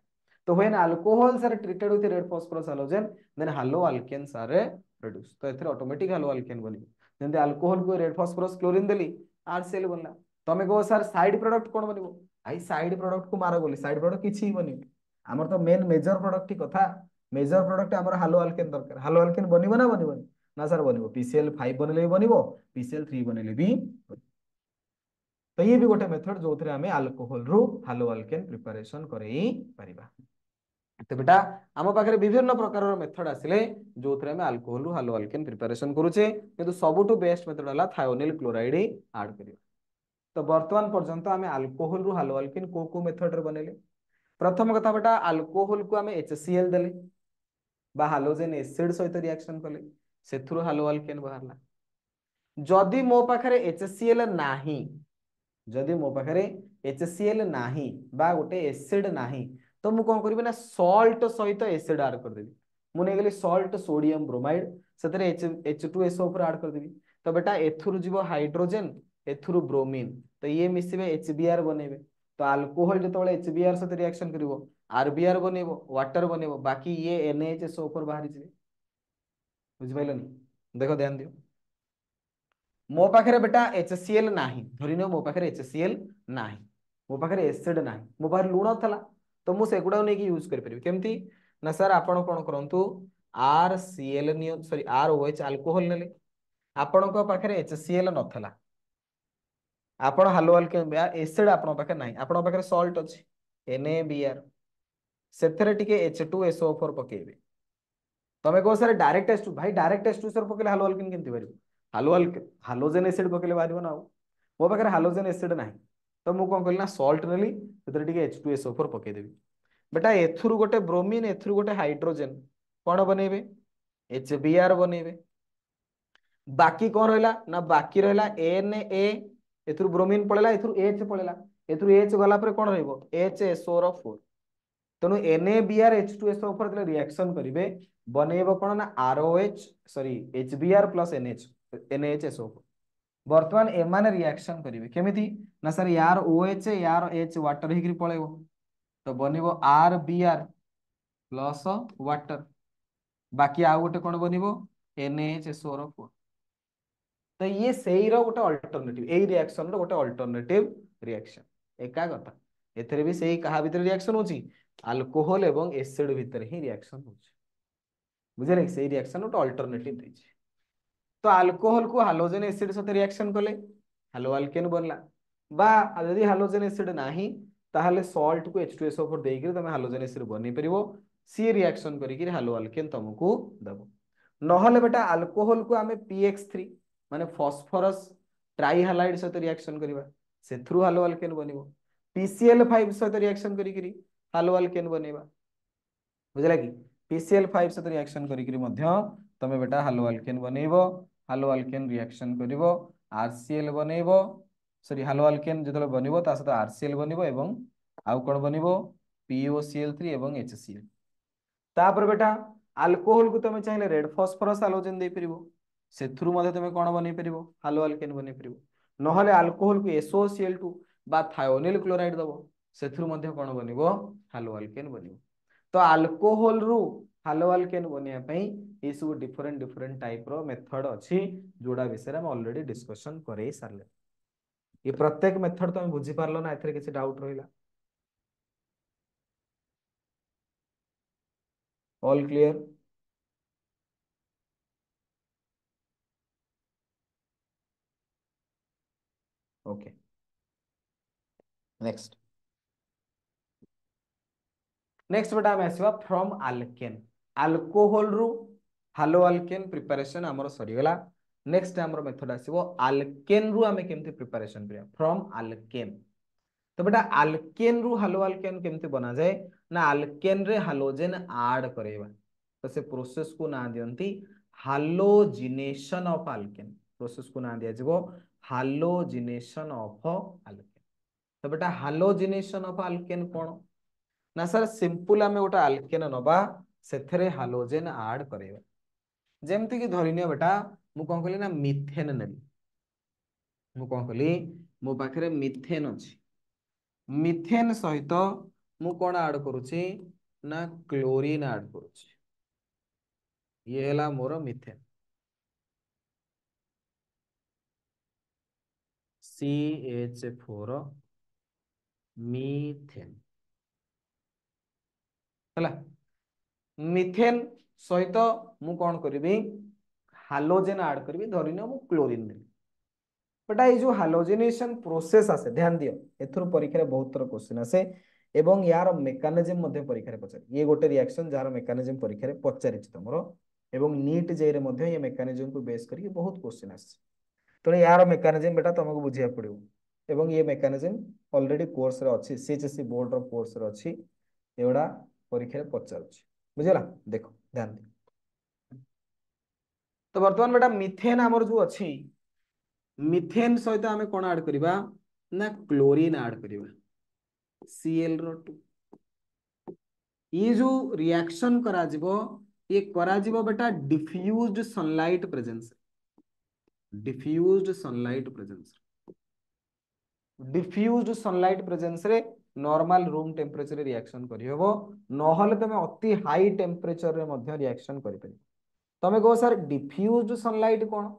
तो when alcohols are treated with red phosphorus halogen then haloalkanes are produced, तो एथरे ऑटोमेटिक haloalkane बनिबो। जेंते अल्कोहल को रेड फॉस्फोरस क्लोरीन देली RCl बनला। तमे को सर साइड प्रोडक्ट कोन बनिबो, आई साइड प्रोडक्ट को मारो बोली साइड प्रोडक्ट किछि ही बनिबो, हमर तो मेन मेजर प्रोडक्ट ही कथा, मेजर प्रोडक्ट हमर haloalkane दरकार, haloalkane बनिबो ना बनिबो ना सर बनिबो, PCl5 बनले भी बनिबो, PCl3 बनले भी। तो ये भी गोटे मेथड जो थरे हमें अल्कोहल रु haloalkane प्रिपरेशन करई परिबा। तो बेटा आम पाखे विभिन्न प्रकार मेथड आसिले जो थे आम अल्कोहल रु haloalkane प्रिपरेशन करूचे, किंतु सबुठु बेस्ट मेथड है थायोनिल क्लोराइड ऐड करिया। तो बर्तमान पर्यंत आम अल्कोहल रु हालो अल्केन को मेथड रे बनेले प्रथम कथा बेटा अल्कोहल को आम HCl देले बा हालोजेन एसिड सहित रिएक्शन कले सेथुरु हालो अल्केन बाहरला जदि मो पाखरे HCl नाही जदि मो पाखरे HCl नाही बा गोटे एसिड नाही तो मु कोन करबी ना सॉल्ट सहित एसिड ऐड कर देबी मु नै गेली सॉल्ट सोडियम ब्रोमाइड सेतरे H2SO4 ऐड कर देबी तो बेटा एथुरु जीवो हाइड्रोजन एथुरु ब्रोमीन तो ये मिसिबे HBr बनेबे तो अल्कोहल जतबेले HBr सहित रिएक्शन करिवो RBr बनेबो वाटर बनेबो बाकी ये NaHSO4 बाहरी जिवे बुझि पाइलनी देखो ध्यान दियो मो पाखरे बेटा HCl नाही धरि नियो मो पाखरे HCl नाही मो पाखरे एसिड नाही मो पाखरे लूण थला तो मु सेगुडा नै कि यूज कर परिबे केमती ना सर आपण कोन करंतु RCl neo sorry ROH alcohol नेले आपण को पाखरे HCl नथला आपण हालो अल्केन एसिड आपण पाखरे नाही आपण पाखरे सॉल्ट अछि NaBr सेथरे टिके H2SO4 पकेबे तमे को सर डायरेक्ट H2 भाई डायरेक्ट H2 सर पकेले हालो अल्केन केमती बारिबो हालो हालोजेन एसिड पकेले बारिबो ना मो पाखरे हालोजेन एसिड नाही तो मु कोन कइल ना सॉल्ट नेली सेथरे टिके H2SO4 पके देबी बेटा एथुरु गोटे ब्रोमीन एथुरु गोटे हाइड्रोजन कोन बनेबे HBr बनेबे बाकी कोन रहला ना बाकी रहला Na एथुरु ब्रोमीन पळेला एथुरु H पळेला एथुरु H गला पर कोन रहइबो HSO4 तेणु NaBr H2SO4 जले रिएक्शन करिवे बनेबो कोन ना ROH sorry HBr plus NaHSO4 वर्तमान एमाने रिएक्शन करिवे केमिति ना सर यार OH यार H वाटर हिकरी पळेबो तो बनिबो RBr प्लस वाटर बाकी आ गोटे कोन बनिबो NaHSO4 तो ये सेही रो गोटे अल्टरनेटिव एई रिएक्शन रो गोटे अल्टरनेटिव रिएक्शन एका कथा एथरे भी सेही कहा भीतर रिएक्शन होची अल्कोहल एवं एसिड भीतर ही रिएक्शन होची बुझले सेही रिएक्शन गोटे अल्टरनेटिव देछि तो अल्कोहल को हालोजेन एसिड सहित रिएक्शन कले हालो अल्केन बनला बा यदि हालोजेन एसिड नाही ताहले सॉल्ट को H2SO4 देइकरी तमे हालोजेन एसिड बनि परिबो सी रिएक्शन करिकरी हालो अल्केन तुमको दबो नहले बेटा अल्कोहल को आमे PX3 माने फास्फोरस ट्राइहालाइड सहित रिएक्शन करिबा सेथ्रु हालो अल्केन बनिबो PCl5 सहित रिएक्शन करिकरी हालो अल्केन बनेबा बुझला कि PCl5 सहित रिएक्शन करिकरी मध्य तमे बेटा हालो अल्केन बनेबो हालो अल्केन रिएक्शन करिवो RCl बनेबो सॉरी हालो अल्केन जतले बनिबो ता सहित RCl बनिबो एवं आउ कोन बनिबो POCl3 एवं HCl तापर बेटा अल्कोहल को तमे चाहिले रेड फास्फोरस हालोजेन दे परिबो सेथुरु मध्ये तमे कोन बनै परिबो हालो अल्केन बनै परिबो नहले अल्कोहल को SOCl2 बा थायोनिल क्लोराइड दबो सेथुरु मध्ये कोन बनिबो हालो अल्केन बनिबो तो अल्कोहल रु हालो अल्केन बनिया पई ए सब डिफरेंट डिफरेंट टाइप रो मेथड अछि जोडा विषय हम ऑलरेडी डिस्कशन करे सारले ये प्रत्येक मेथड तमे बुझी पारलो ना एथरे किछि डाउट रहिला all clear okay next next बेटा हम आसीबा फ्रॉम अल्केन अल्कोहल रु हालो अल्केन प्रिपरेशन हमर सरी गेला नेक्स्ट हमर मेथड आसीबो अल्केन रु हमें केमती प्रिपरेशन करिया फ्रॉम अल्केन तो बेटा अल्केन रु हालो अल्केन केमती बना जाए ना अल्केन रे हालोजेन ऐड करेबा तो से प्रोसेस को ना दियंती हालोजिनेशन ऑफ अल्केन प्रोसेस को ना दिया जिवो हालोजिनेशन ऑफ अल्केन तो बेटा हालोजिनेशन ऑफ अल्केन कोन ना सर सिंपल आमे गोटा अल्केन नबा सेथरे हालोजेन ऐड करेबा जेमति कि धरिनियो बेटा मु कोन कहली ना मिथेन नेली मु कोन कहली मो पाखरे मिथेन अछि मिथेन सहित मु कोन ऐड करूची ना क्लोरीन ऐड करूची ये हैला मोर मिथेन CH4 मिथेन हला मिथेन सहित मु कोन करबी हालोजेन ऐड करबी धरिनियो मु क्लोरीन नेली बेटा ये जो हालोजिनेशन प्रोसेस आसे ध्यान दियो एथुर परीक्षा रे बहुत तरह क्वेश्चन आसे एवं यार मेकानिज्म मध्ये परीक्षा रे पचार ये गोटे रिएक्शन जार मेकानिज्म परीक्षा रे पचारिछ तमरो एवं नीट जे रे मध्ये ये मेकानिज्म को बेस करके बहुत क्वेश्चन आसे तो यार मेकानिज्म बेटा तुमको बुझिया पड़िबो एवं ये मेकानिज्म ऑलरेडी कोर्स रे अछि सीएचएससी बोर्ड रो कोर्स रे अछि एवडा परीक्षा रे पचारुछि बुझिला देखो ध्यान दे तो वर्तमान बेटा मिथेन हमर जो अछि मिथेन सहित आमे कोन ऐड करिबा ना क्लोरीन ऐड करिबा Cl रो 2 ये जो रिएक्शन करा जिवो ये करा जिवो बेटा diffused sunlight presence diffused sunlight presence diffused sunlight presence रे नॉर्मल रूम टेम्परेचर रे रिएक्शन करि हेबो नहले तमे अति हाई टेम्परेचर रे मध्य रिएक्शन करि परिबो तमे को सर डिफ्यूज्ड सनलाइट कोन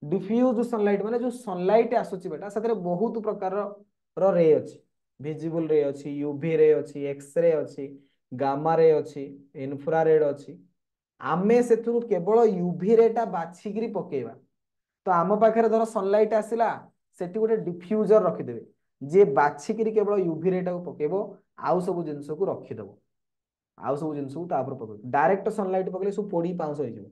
डिफ्यूज्ड सनलाइट माने जो सनलाइट आसुची बेटा सतरे बहुत प्रकार रो रे अछि विजिबल रे अछि यूवी रे अछि एक्स रे अछि गामा रे अछि इन्फ्रारेड अछि आमे सेथुरु केवल यूवी रेटा बाछिगिरी पकेइबा तो आम पाखे धर सनलाइट आसला सेठी गोटे डिफ्यूजर रखिदेवे जे बाछिकी केवल यूवी रे टाको पकेबो आउ सब जिनस को रखिदेव आउ सब जिनस को पकेब डायरेक्ट सनलाइट पकड़े सब पोड़ी पाउंस हो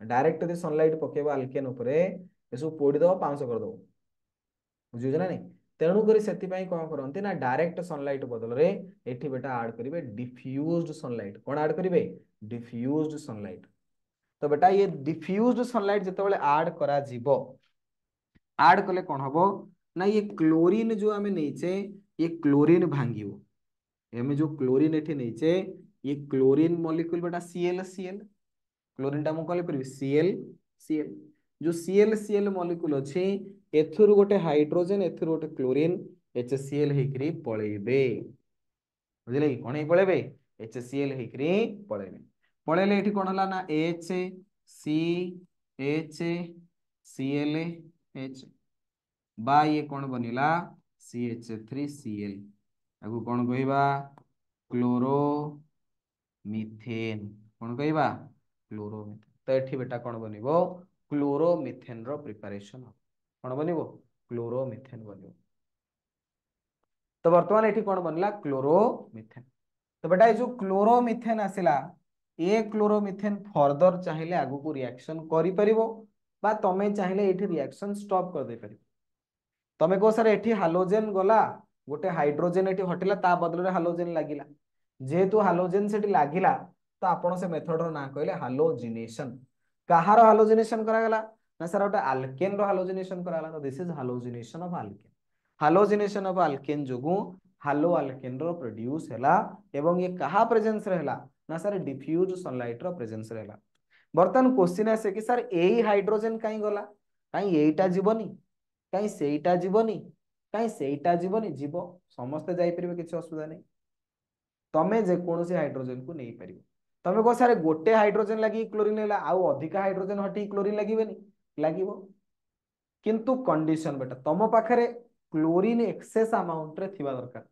डायरेक्ट यदि सनलाइट पकेब आल्केन उपरे ये सब पोड़ीदेव पाउंस करदेव बुझे ना नहीं तेणुक से कौन करते ना डायरेक्ट सनलाइट बदल में एठी बेटा ऐड करेंगे डिफ्यूज्ड सनलाइट कौन ऐड करेंगे डिफ्यूज्ड सनलाइट तो बेटा ये डिफ्यूज्ड सनलाइट जिते ऐड करा जीवो ऐड कले कौन हम ना ये क्लोरीन जो आम नहींचे ये क्लोरीन भांगियो हमें जो क्लोरीन एठी नहींचे ये क्लोरीन मॉलिक्यूल बेटा Cl Cl क्लोरीन टा मुझे कह Cl Cl जो Cl Cl मॉलिक्यूल अच्छे एथुरु गोटे हाइड्रोजन एथुरु गोटे क्लोरीन HCl हेकरी पळेबे बुझिले कि कोन हे पळेबे HCl हेकरी पळेबे पळेले एठी कोन हला ना H C H Cl H बा ये कौन बनिला CH3Cl आगु कौन कहबा क्लोरो मिथेन कौन कहबा क्लोरोमिथेन तो एठी बेटा कौन बनिबो क्लोरोमिथेन रो प्रिपरेशन कौन बनिबो क्लोरोमिथेन बनिबो तो वर्तमान एठी कौन बनला क्लोरोमिथेन तो बेटा ये जो क्लोरोमिथेन आसिला ए क्लोरोमिथेन फर्दर चाहिए आगु को रिएक्शन करि परिबो बा तमे चाहिए एठी रिएक्शन स्टॉप कर दे परिबो तमे को सर एठी हालोजेन गला गोटे हाइड्रोजेन एठी हटिला ता बदल रे हालोजेन लागिला जेहेतु हालोजेन सेठी लागिला तो आपण से मेथड रो ना कहले हालोजिनेशन कहार हालोजिनेशन करा गला ना सर गोटे अल्केन रो हालोजिनेशन करा गला तो this is halogenation of alkane halogenation of alkane जोगु हालो अल्केन रो प्रोड्यूस हैला एवं ये कहा प्रेजेंस रहला ना सर डिफ्यूज सनलाइट रो प्रेजेंस रहला बर्तन क्वेश्चन आसे कि सर एई हाइड्रोजन काई गला काई एईटा जीवनी काई सेईटा जीवनी काई सेईटा जीवनी जीव समस्त जाई परिबे किछ असुविधा नहीं तमे जे कोनोसी हाइड्रोजन को नहीं परिबो तमे को सारे गोटे हाइड्रोजन लगी क्लोरीन हैला आउ अधिक हाइड्रोजन हटी क्लोरीन लागिबेनी लागिबो किंतु कंडीशन बेटा तम पाखरे क्लोरीन एक्सेस अमाउंट रे थिबा दरकार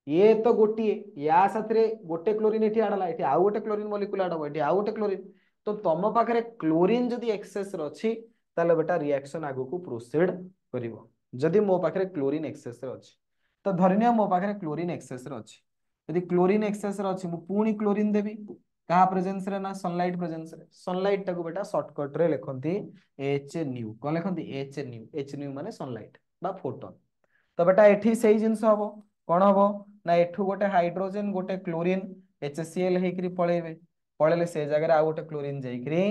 ये तो गोटे या साथरे गोटे क्लोरीन एठी आडला एठी आउ गोटे क्लोरीन मॉलिक्यूल आडबो एठी आउ गोटे क्लोरीन तो तम पाखरे क्लोरीन जदी एक्सेस रे अछि ताले बेटा रिएक्शन आगु को प्रोसीड करिवो जदी मो पाखरे क्लोरीन एक्सेस रे अछि तो धरिनिया मो पाखरे क्लोरीन एक्सेस रे अछि यदि क्लोरीन एक्सेस रे अछि मु पुनी क्लोरीन देबी कहा प्रेजेंस रे ना सनलाइट प्रेजेंस रे सनलाइट टाको बेटा शॉर्टकट रे लिखंती एच न्यू कोन लिखंती एच न्यू माने सनलाइट बा फोटोन तो बेटा एठी सेही जिंस हबो कोन हबो ना एठू गोटे हाइड्रोजन गोटे क्लोरीन HCl हेकरी पळेबे पळेले से जगह रे आ गोटे क्लोरीन जाईकरी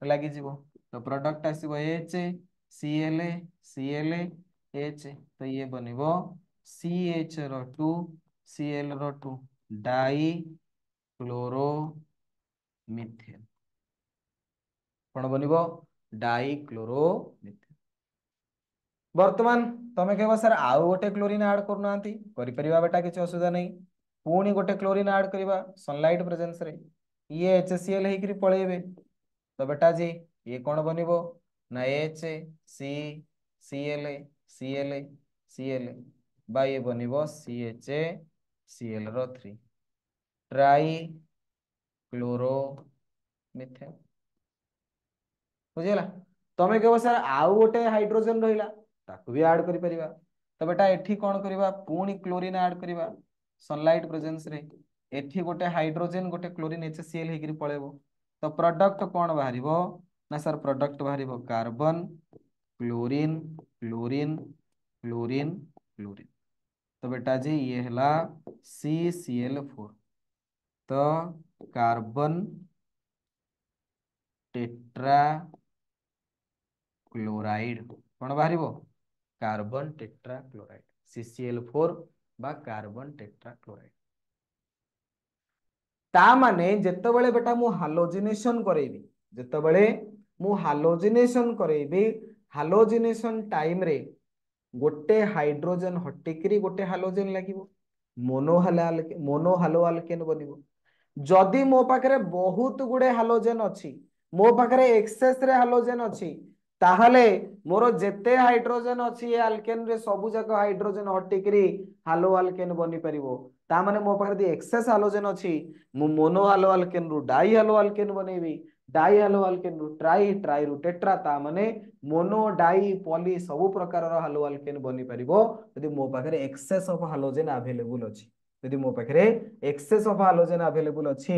लागि जिवो तो प्रोडक्ट आसीबो HCl Cl H तो ये बनिबो CH रो 2 Cl रो 2 डाई क्लोरो मिथेन कौन बनिबो डाई क्लोरो मिथेन वर्तमान तमे कहबो सर आउ गोटे क्लोरीन ऐड करनांती करि परिबा बेटा किछ असुविधा नहीं पुणी गोटे क्लोरीन ऐड करबा सनलाइट प्रेजेंस रे ये HCl हेकरी पळेबे तो बेटा जी ये कौन बनिबो ना H C Cl Cl Cl बा ये बनिबो CH Cl रो 3 ट्राई क्लोरो मिथेन बुझिला तमे कहबो सर आउ गोटे हाइड्रोजन रहिला ताकू भी ऐड करि परिबा तो बेटा एठी कोन करबा पुणी क्लोरीन ऐड करबा सनलाइट प्रेजेंस रे एठी गोटे हाइड्रोजन गोटे क्लोरीन HCl हेकरी पळेबो तो प्रोडक्ट कोन बाहरिबो ना सर प्रोडक्ट बाहरिबो carbon chlorine chlorine chlorine chlorine. तो बेटा जी ये हला CCl4। तो कार्बन टेट्रा क्लोराइड कौन बाहर? कार्बन टेट्रा क्लोराइड CCl4 बा कार्बन टेट्रा क्लोराइड। ता माने जेतेबेले बेटा मु हालोजिनेशन करेबी, जेतेबेले मु हालोजिनेशन करेबी, हालोजिनेशन टाइम रे गोटे हाइड्रोजन हटिकरी गोटे हालोजेन लागिवो, मोनो हालो आल्केन बनिवो। जदि मो पाखरे बहुत गुडे हालोजेन अछि, मो पाखरे एक्सेस रे हालोजेन अछि, ताहले मोर जेते हाइड्रोजन अछि ए आल्केन रे सबु जाक हाइड्रोजन हटिकरी हालो आल्केन बनि परिवो। ता माने मो पाखरे एक्सेस हालोजेन अछि, मु मोनो हालो आल्केन रु डाई हालो आल्केन बनेबी, डाई हालो आल्केन रु ट्राई, ट्राई रु टेट्रा, ता माने मोनो डाई पॉली सब प्रकार हालो आल्केन बनि परिवो यदि मो पाखरे एक्सेस ऑफ हालोजेन अवेलेबल अछि। यदि मो पाखरे एक्सेस ऑफ हालोजेन अवेलेबल अछि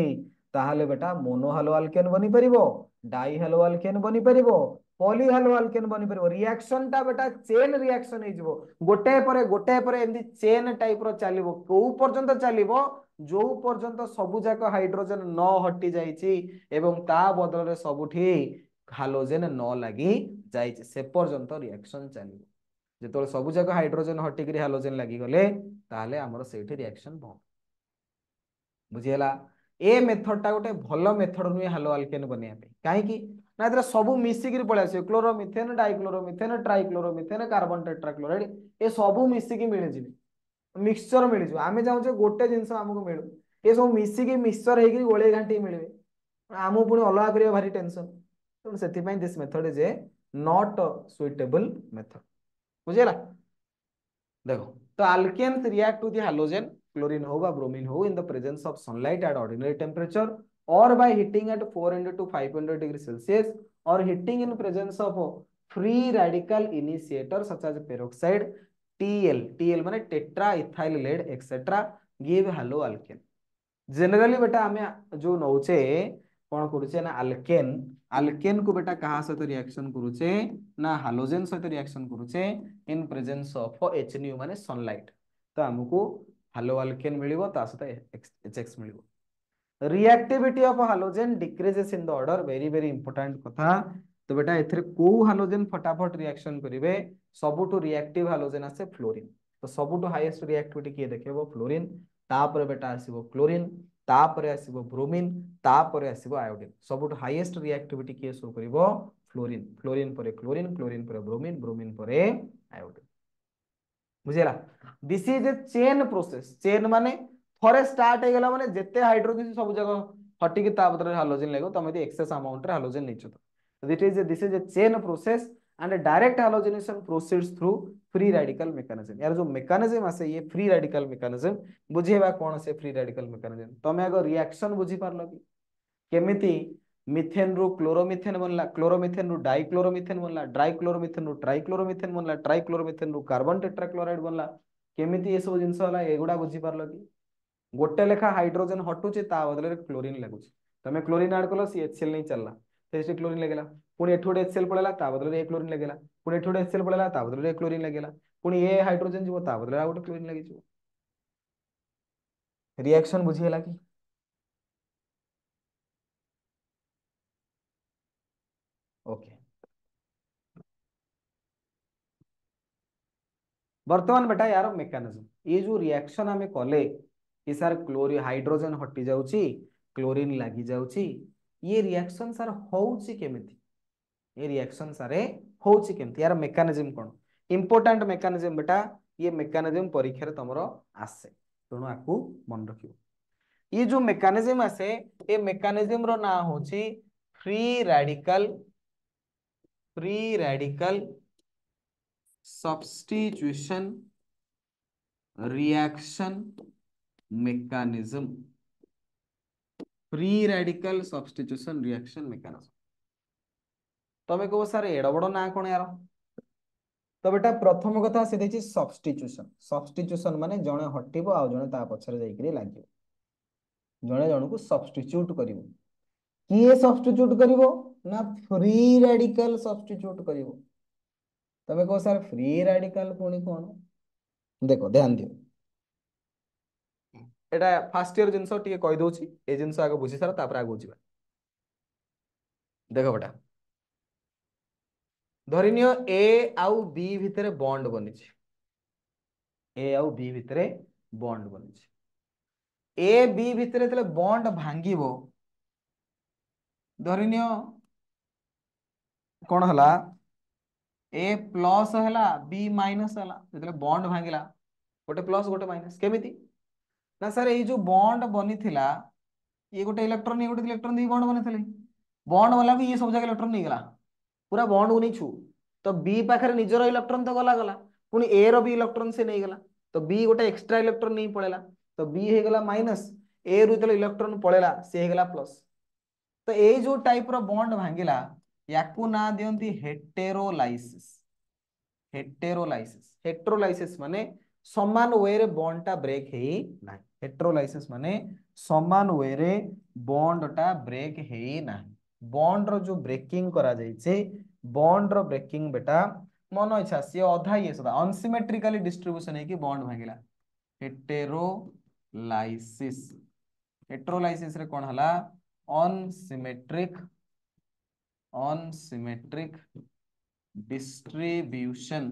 ताहले बेटा मोनो हालो आल्केन बनि परिवो, डाई हालो आल्केन बनि परिवो, पॉली हालो आल्केन बनि परिवो। रिएक्शन टा बेटा चेन रिएक्शन हे जिवो, गोटे परे एंदी चेन टाइप रो चलिवो। को पर्यंत चलिवो जो पर्यंत सबु जाक हाइड्रोजन न हटि जाईची एवं ता बदल रे सबुठी हालोजेन न लागि जाईची से पर्यंत रिएक्शन चलिवो। जेतोले सबु जाक हाइड्रोजन हटिकरी हालोजेन लागि गले ताहले हमर सेठी रिएक्शन बंद। बुझिहेला? ए मेथड टा गोटे भल मेथड नुहे हालो आल्केन बनिया पे। काहे की ना एतरा सबु मिसिकिरी पळे आसे, क्लोरोमिथेन, डाइक्लोरोमिथेन, ट्राइक्लोरोमिथेन, कार्बन टेट्राक्लोराइड ए सबु मिसिकी मिले जिवे, मिक्सचर मिले जिवे। आमे चाहूचे गोटे जिंस हमकु मिलु, ए सब मिसिकी मिक्सचर हेकी गोळे घांटी मिलबे, आमु पुनी अलगा करिया भारी टेंशन। तो सेति पई this method is a not suitable method. बुझिहेला? देखो तो alkanes react to the halogen chlorine हो bromine हो in the presence of sunlight at ordinary temperature or by heating at 400 to 500 degrees Celsius or heating in presence of free radical initiator such as peroxide, TL माने tetra ethyl lead etc. give halo alkane। Generally बेटा आमे जो नौचे कौन करुचे ना अल्केन, अल्केन को बेटा कहा सहित रिएक्शन करुचे ना हालोजेन सहित रिएक्शन करुचे इन प्रेजेंस ऑफ HNU माने सनलाइट। तो हमको हालो अल्केन मिलिबो ता सहित HX मिलिबो। Reactivity of halogen decreases in the order, very very important कथा। तो बेटा एथरे को हालोजेन फटाफट रिएक्शन करिवे, सबुटु रिएक्टिव हालोजेन आसे फ्लोरीन। तो सबुटु हाईएस्ट रिएक्टिविटी किए देखेबो फ्लोरीन, तापर बेटा आसीबो क्लोरीन, तापर आसीबो ब्रोमीन, तापर आसीबो आयोडीन। सबुटु हाईएस्ट रिएक्टिविटी किए शो करिवो फ्लोरीन, फ्लोरीन परे क्लोरीन, क्लोरीन परे ब्रोमीन, ब्रोमीन परे आयोडीन। बुझिला? This is a chain process. Chain माने थरे स्टार्ट हे गेला माने जेते हाइड्रोजन सब जगह हटिकी ता बदले हालोजन लागो, तमे दि एक्सेस अमाउंट रे हालोजन नेचो। तो this is a chain process and direct halogenation proceeds through free radical mechanism. यार जो मेकानिज्म आसे ये फ्री रेडिकल मेकानिज्म। बुझेबा कोन से फ्री रेडिकल मेकानिज्म? तमे अगर रिएक्शन बुझी पारलो कि केमिति मिथेन रु क्लोरोमिथेन बनला, क्लोरोमिथेन रु डाइक्लोरोमिथेन बनला, डाइक्लोरोमिथेन रु ट्राइक्लोरोमिथेन बनला, ट्राइक्लोरोमिथेन रु कार्बन टेट्राक्लोराइड बनला। केमिति ये सब जिंस होला एगुडा बुझी पारलो कि? गोटे लेखा हाइड्रोजन हटुचे ता बदले क्लोरीन लागुचे, तमे क्लोरीन ऐड कलो सी HCl नहीं चलला, से क्लोरीन लागेला। पुणी एठु गोटे HCl पळेला ता बदले ए क्लोरीन लागेला, पुणी एठु गोटे HCl पळेला ता बदले ए क्लोरीन लागेला, पुणी ए हाइड्रोजन जीवो ता बदले आ गोटे क्लोरीन लागि जीवो। रिएक्शन बुझिहेला कि? ओके। वर्तमान बेटा यार मेकानिज्म, ये जो रिएक्शन आमे कले कि सर क्लोरीन हाइड्रोजन हटि जाउची, क्लोरीन लागि जाउची, ये रिएक्शन सर होउची केमिति? ये रिएक्शन सारे होउची केमिति? यार मेकानिज्म कोन? इंपोर्टेंट मेकानिज्म बेटा, ये मेकानिज्म परीक्षा रे तमरो आसे, तेणु आकु मन रखियो। ये जो मेकानिज्म आसे ये मेकानिज्म रो ना होची free radical substitution reaction mechanism, free radical substitution reaction mechanism. तमे कहो सर एड़ बड़ ना कौन यार? तो बेटा प्रथम कथा से देखी सब्स्टिट्यूशन। सब्स्टिट्यूशन माने जणे हटिबो आ जणे ता पछरे जाईकरी लागियो, जणे जणको सब्स्टिट्यूट करिवो। किए सब्स्टिट्यूट करिवो? ना फ्री रेडिकल सब्स्टिट्यूट करिवो। तमे कहो सर फ्री रेडिकल पुणी कौन देखो ध्यान दियो एटा फास्ट ईयर जिनस टिके कहि दउची ए जिनस आगे बुझी सारा तापर आगो जिबा देखो बेटा धरिनियो ए आउ बी भितरे बॉन्ड बनिछि ए आउ बी भितरे बॉन्ड बनिछि ए बी भितरे तले बॉन्ड भांगिबो धरिनियो कोन हला ए प्लस हला बी माइनस हला जेतले बॉन्ड भांगिला गोटे प्लस गोटे माइनस केमिति ना सर ए जो बॉन्ड बनिथिला ये गोटे इलेक्ट्रॉन दी बॉन्ड बनिथिले बॉन्ड वाला भी ये सब जगह इलेक्ट्रॉन नहीं गला पूरा बॉन्ड को नहीं छू तो बी पाखरे निजर इलेक्ट्रॉन तो गला गला पुनी ए रो भी इलेक्ट्रॉन से नहीं गला तो बी गोटे एक्स्ट्रा इलेक्ट्रॉन नहीं पड़ेला तो बी हे गला माइनस ए रु जले इलेक्ट्रॉन पड़ेला से हे गला प्लस तो ए जो टाइप रो बॉन्ड भांगिला याकू ना दियंती हेटेरोलाइसिस हेटेरोलाइसिस माने समान वे रे बॉन्ड टा ब्रेक हेई ना हेटेरोलाइसिस माने समान वे रे बॉन्ड टा ब्रेक हेई ना बॉन्ड रो जो ब्रेकिंग करा जाइछे बॉन्ड रो ब्रेकिंग बेटा मन इच्छा से अधा ये सदा अनसिमेट्रिकली डिस्ट्रीब्यूशन है कि बॉन्ड भागिला हेटेरोलाइसिस हेटेरोलाइसिस रे कोन हला अनसिमेट्रिक डिस्ट्रीब्यूशन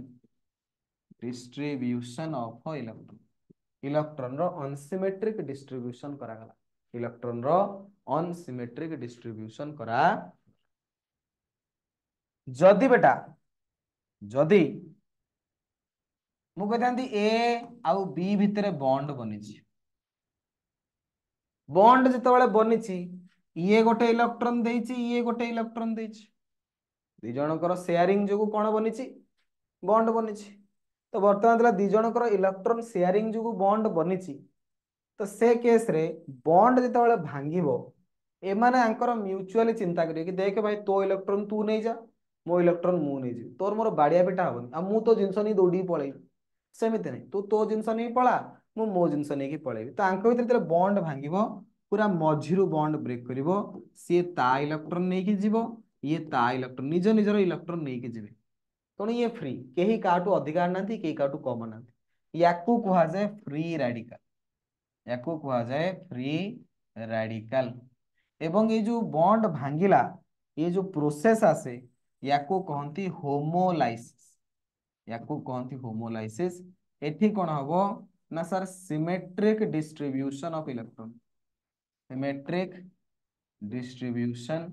ऑफ इलेक्ट्रॉन रो अनसिमेट्रिक डिस्ट्रीब्यूशन करा गला इलेक्ट्रॉन रो अनसिमेट्रिक डिस्ट्रीब्यूशन करा जदि बेटा जदि मु कहतांती ए आउ बी भितरे बॉन्ड बनिछि बॉन्ड जेतेबेले बनिछि ये गोटे इलेक्ट्रॉन देइछि ये गोटे इलेक्ट्रॉन देइछि दी जनकर शेयरिंग जोगु कोन बनिछि बॉन्ड बनिछि तो वर्तमान दिला दी जनकर इलेक्ट्रॉन शेयरिंग जोगु बॉन्ड बनिछि तो से केस रे बॉन्ड जेतेबेले भांगिबो एमाने आंकर म्यूचुअली चिंता करिए कि देख भाई तो इलेक्ट्रॉन तू नहीं जा मो इलेक्ट्रॉन मु नहीं जी तोर मोर बाड़िया पिटा हबनी आ मु तो जिंस नहीं दौड़ी पळेई सेमिति नहीं तू तो जिंस नहीं पळा मु मो जिंस नहीं कि पळेबी तो आंक भितर जेतेबेले बॉन्ड भांगिबो पूरा मझिरु बॉन्ड ब्रेक करिवो सी ता इलेक्ट्रॉन नहीं कि जीवो ये ता इलेक्ट्रॉन निज निजर इलेक्ट्रॉन नहीं कि जीवे तेणु ये फ्री केही काटू अधिकार नांती केही काटू कम नांती याकू कुहा जाय फ्री रेडिकल याकू कुहा जाय फ्री रेडिकल एवं ये जो बॉन्ड भांगिला ये जो प्रोसेस आसे याकू कहंती होमोलाइसिस याकू कहंती होमोलाइसिस एठी कोन हबो ना sir symmetric distribution of electron symmetric distribution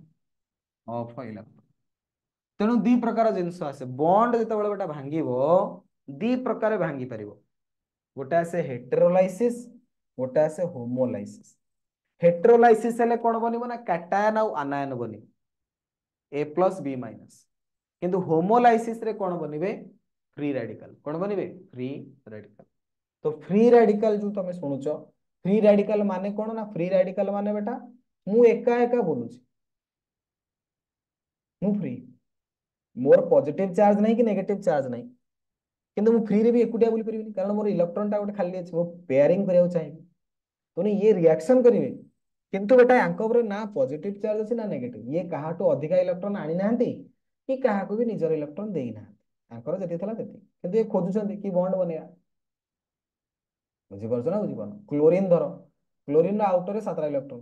of electron तेणु दी प्रकार जिनस आसे बॉन्ड जेतेबेले बेटा भांगिबो दी प्रकार भांगी परिबो गोटे आसे हेटेरोलाइसिस गोटे आसे होमोलाइसिस हेटेरोलाइसिस हेले कोन बनिबो ना कैटायन और आनायन बनिबो ए प्लस बी माइनस किंतु होमोलाइसिस रे कोन बनिबे फ्री रेडिकल कोन बनिबे फ्री रेडिकल तो फ्री रेडिकल जो तमे सुनुचो फ्री रेडिकल माने कोन ना फ्री रेडिकल माने बेटा मु एका एका बोलुची मु फ्री मोर पॉजिटिव चार्ज नहीं कि नेगेटिव चार्ज नहीं किंतु मु फ्री रे भी एकुटिया बोली परिबिनी कारण मोर इलेक्ट्रॉन टा गोटे खाली अछि मु पेयरिंग करिया चाहिए तो ये रिएक्शन करिवे किंतु बेटा यांक ऊपर ना पॉजिटिव चार्ज अछि ना नेगेटिव ये काहाटो अधिका इलेक्ट्रॉन आनी नाहंती कि काहाको भी निजर इलेक्ट्रॉन देई नाहंती यांकर जति थला तेति किंतु ये खोजुछंती कि बॉन्ड बनेया बुझि परछ ना बुझि पान क्लोरीन धर क्लोरीन रा आउटर रे 7 इलेक्ट्रॉन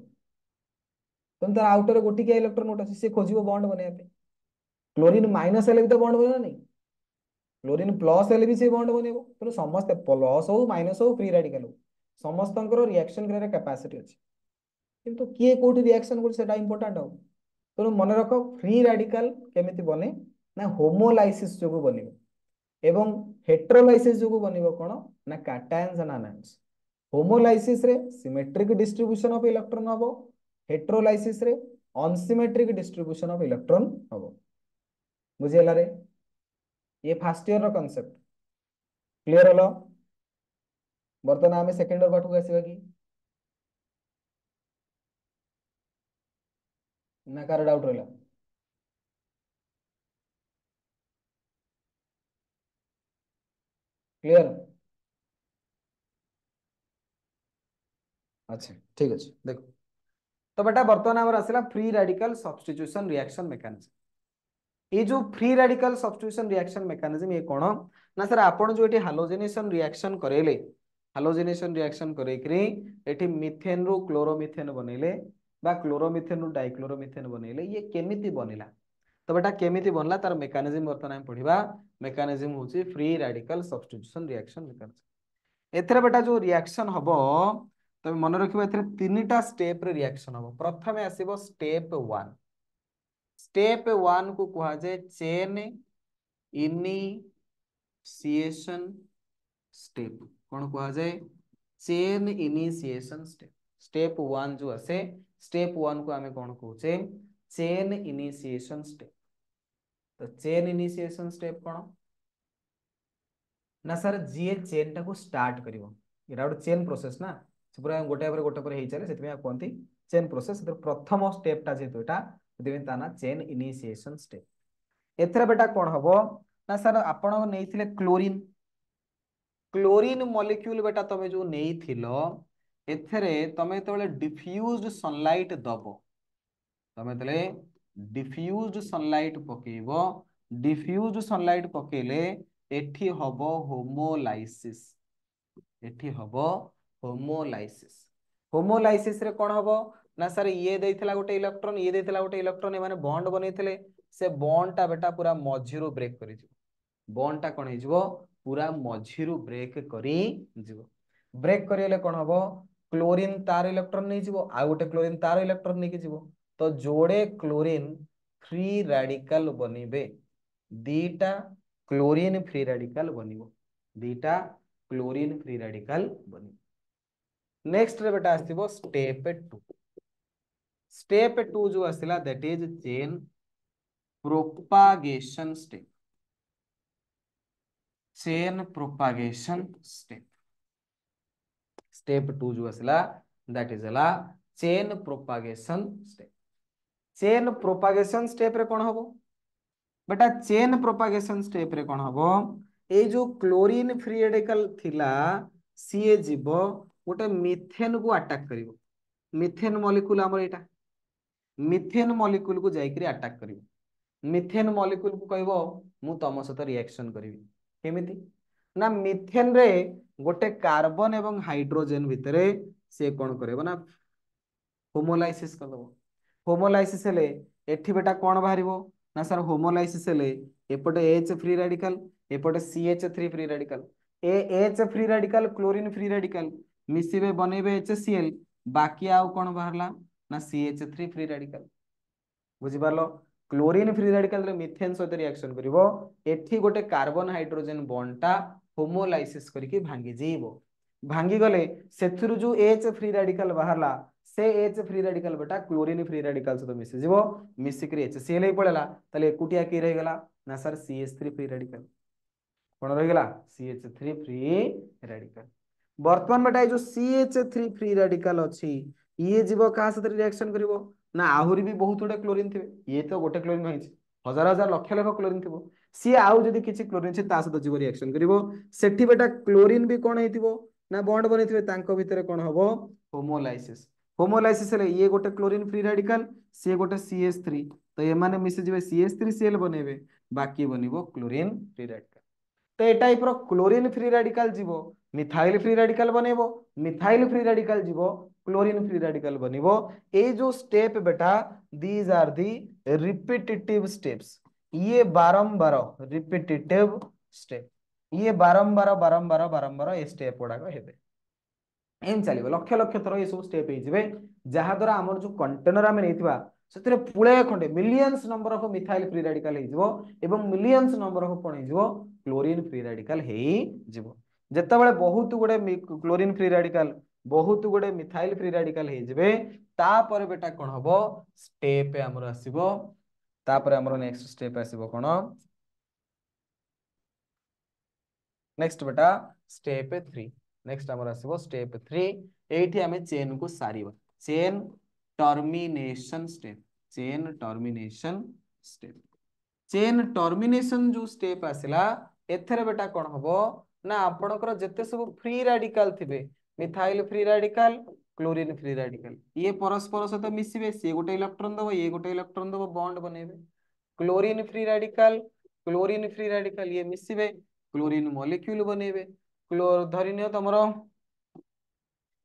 तो तार आउटर रे गोटी के इलेक्ट्रॉन गोटा से खोजिबो बॉन्ड बनेया पे क्लोरीन माइनस हेले भी तो बॉन्ड बनेना नहीं क्लोरीन प्लस हेले भी से बॉन्ड बनेबो तो समस्त प्लस हो माइनस हो फ्री रेडिकल हो समस्तंकर रिएक्शन करे कैपेसिटी अछि किंतु किए कोठी रिएक्शन कर सेटा इंपोर्टेंट हो तेणु मन रख फ्री रेडिकल केमिति बने ना होमोलाइसिस जोगु बनिबो एवं हेटेरोलाइसिस जोगु बनिबो कोन ना कैटायंस एंड आनायंस होमोलाइसिस रे सिमेट्रिक डिस्ट्रीब्यूशन ऑफ इलेक्ट्रॉन हबो हेटेरोलाइसिस रे अनसिमेट्रिक डिस्ट्रीब्यूशन ऑफ इलेक्ट्रॉन हबो बुझियला रे ये फर्स्ट ईयर रो कांसेप्ट क्लियर हलो वर्तमान आमे सेकंड ईयर पाठक आसीबा कि ना कार डाउट रहला क्लियर अच्छा ठीक अछि देखो तो बेटा वर्तमान हमर आसिला free radical substitution reaction mechanism ये जो free radical substitution reaction mechanism ये कौन ना सर आपण जो ये हालोजेनेशन रिएक्शन करेले हालोजेनेशन रिएक्शन करेकरी एठी मिथेन रु क्लोरोमिथेन बनैले बा क्लोरोमिथेन रु डाइक्लोरोमिथेन बनैले ये केमिति बनिला तो बेटा केमिति बनला तार मेकानिज्म बर्तमान हम पढ़िबा मेकानिज्म होची free radical substitution reaction mechanism एथरे बेटा जो रिएक्शन हबो तबे मन रखिबा एथरे तीनटा स्टेप रे रिएक्शन हबो प्रथमे आसीबो स्टेप 1 स्टेप 1 को कहा जाए चेन इनिशिएशन स्टेप कौन कहा जाए चेन इनिशिएशन स्टेप स्टेप 1 जो आसे स्टेप 1 को आमे कौन कहूचे चेन इनिशिएशन स्टेप तो चेन इनिशिएशन स्टेप कौन ना सर जी चेन टा को स्टार्ट करिवो एरा गोटे चेन प्रोसेस ना से पूरा गोटे पर हेइ चले सेति कहते चेन प्रोसेस प्रथम स्टेप टा जेतु एटा सेति ता ना चेन इनिशिएशन स्टेप एथरे बेटा कौन हबो ना सर आपण नेइथिले क्लोरीन क्लोरीन मॉलिक्यूल बेटा तमे जो नेइथिलो एथरे तमे तळे डिफ्यूज्ड सनलाइट दबो तमे तळे डिफ्यूज्ड सनलाइट पकेइबो डिफ्यूज्ड सनलाइट पकेले एठी हबो होमोलाइसिस एठी हबो होमोलाइसिस होमोलाइसिस रे कोन हबो ना सर ये देइथिला गोटे इलेक्ट्रॉन ये देइथिला गोटे इलेक्ट्रॉन ए माने बॉन्ड बनैथिले से बॉन्ड टा बेटा पूरा मझिरु ब्रेक करि जिवो बॉन्ड टा कोन हिजबो पूरा मझिरु ब्रेक करि जिवो ब्रेक करिले कोन हबो क्लोरीन तार इलेक्ट्रॉन नै जिवो आ गोटे क्लोरीन तार इलेक्ट्रॉन नै के जिवो तो जोड़े क्लोरीन फ्री रेडिकल बनिबे दीटा क्लोरीन फ्री रेडिकल बनिबो दीटा क्लोरीन फ्री रेडिकल बनिबो नेक्स्ट रे बेटा आसीबो स्टेप 2 जो आसिला that is chain propagation step step 2 जो आसिला दैट इज अला चेन प्रोपागेशन स्टेप रे कोन हबो बेटा चेन प्रोपागेशन स्टेप रे कोन हबो ए जो क्लोरीन फ्री रेडिकल थिला सीए जीवो गोटे मिथेन को अटैक करिवो मिथेन मॉलिक्यूल हमर एटा मिथेन मॉलिक्यूल को जाइकरी अटैक करिवो मिथेन मॉलिक्यूल को कहबो मु तम सहित रिएक्शन करिवि केमिति ना मिथेन रे गोटे कार्बन एवं हाइड्रोजन भितरे से कोन करबो ना होमोलाइसिस करदबो होमोलाइसिस हेले एठी बेटा कोन बाहरिबो ना सर होमोलाइसिस हेले एपटे H फ्री रेडिकल एपटे CH3 free radical H free radical chlorine free radical मिसिबे बनेबे HCl बाकी आउ कोन बाहरला ना CH3 फ्री रेडिकल बुझी पारलो क्लोरीन फ्री रेडिकल रे मिथेन सहित रिएक्शन करिवो एठी गोटे कार्बन हाइड्रोजन बॉन्ड टा होमोलाइसिस करके भांगी जीवो भांगी गले सेथुरु जो H फ्री रेडिकल बाहरला से H फ्री रेडिकल बेटा क्लोरीन फ्री रेडिकल सहित मिसि जीवो मिसि करी HCl ही पड़ेला तले एकुटिया की रह गला ना सर CH3 फ्री रेडिकल कोन रह गला CH3 फ्री रेडिकल वर्तमान बेटा जो CH3 फ्री रेडिकल अछि ये जीव का साथ रिएक्शन करिवो ना आहुरी भी बहुत गुडे क्लोरीन थिबे ये तो गोटे क्लोरीन होइछ हजार हजार लक्ष लक्ष क्लोरीन थिबो सी आउ जदी किछि क्लोरीन छै ता साथ जीव रिएक्शन करिवो सेठी बेटा क्लोरीन भी कोन हेतिबो ना बॉन्ड बनिथिबे तांको भितरे कोन हबो होमोलाइसिस हेले ये गोटे क्लोरीन फ्री रेडिकल से गोटे CH3 तो ये माने मिसि जिवे CH3Cl बनेबे बाकी बनिबो क्लोरीन फ्री रेडिकल तो ए टाइप रो क्लोरीन फ्री रेडिकल जीवो मिथाइल फ्री रेडिकल बनेबो मिथाइल फ्री रेडिकल जीवो क्लोरीन फ्री रेडिकल बनिबो ए जो स्टेप बेटा these are the repetitive steps ये बारंबार रिपीटेटिव स्टेप ये बारंबार बारंबार बारंबार ए स्टेप गुडा हेबे एम चलिबो लक्ष लक्ष थर ये सब स्टेप हे जिवे जहा द्वारा हमर जो कंटेनर आमे नेथिबा सेतरे पुळे खंडे millions number of methyl free radical हे जिवो एवं मिलियंस नंबर ऑफ कोन हे जिवो क्लोरीन फ्री रेडिकल हे जिवो जेतेबेले बहुत गुडे क्लोरीन फ्री रेडिकल बहुत गुडे मिथाइल फ्री रेडिकल हे जिवे तापर बेटा कोन हबो स्टेप हमर आसीबो तापर हमर नेक्स्ट स्टेप आसीबो कोन नेक्स्ट बेटा स्टेप 3 नेक्स्ट हमर आसीबो स्टेप 3 एठी हमें चेन को सारीबा chain termination step chain termination जो स्टेप आसिला एथरे बेटा कोन हबो ना आपनकर जते सब फ्री रेडिकल थिबे methyl free radical chlorine free radical ये परस्पर सहित मिसिबे से गोटे इलेक्ट्रॉन दबो ये गोटे इलेक्ट्रॉन दबो बॉन्ड बनेबे क्लोरीन फ्री रेडिकल ये मिसिबे क्लोरीन मॉलिक्यूल बनेबे क्लोर धरिनियो तमरो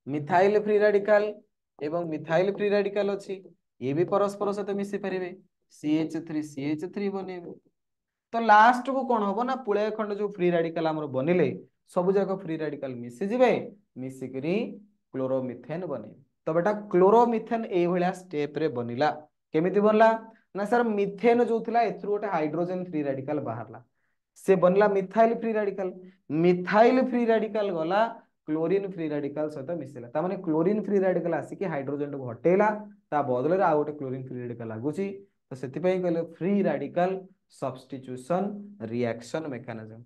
मिथाइल फ्री रेडिकल एवं मिथाइल फ्री रेडिकल अछि ये भी परस्पर सहित मिसी परिबे CH3 बनेबे तो लास्ट को कौन हम ना पुलय खंड जो फ्री रेडिकल हमर बनिले सब जाक फ्री रेडिकल मिसी जिवे मिसिकरी क्लोरोमिथेन बने तो बेटा क्लोरोमिथेन ए भलिया स्टेप रे बनिला केमिति बनला ना सर मिथेन जो थिला एथरु गोटे हाइड्रोजन फ्री रेडिकल बाहरला से बनला मिथाइल फ्री रेडिकल गला क्लोरीन फ्री रेडिकल सहित मिसिला ता माने क्लोरीन फ्री रेडिकल आसिकी हाइड्रोजन को हटेला ता बदले रे आ गोटे क्लोरीन फ्री रेडिकल लागुची तो सेति पई कहले free radical substitution reaction mechanism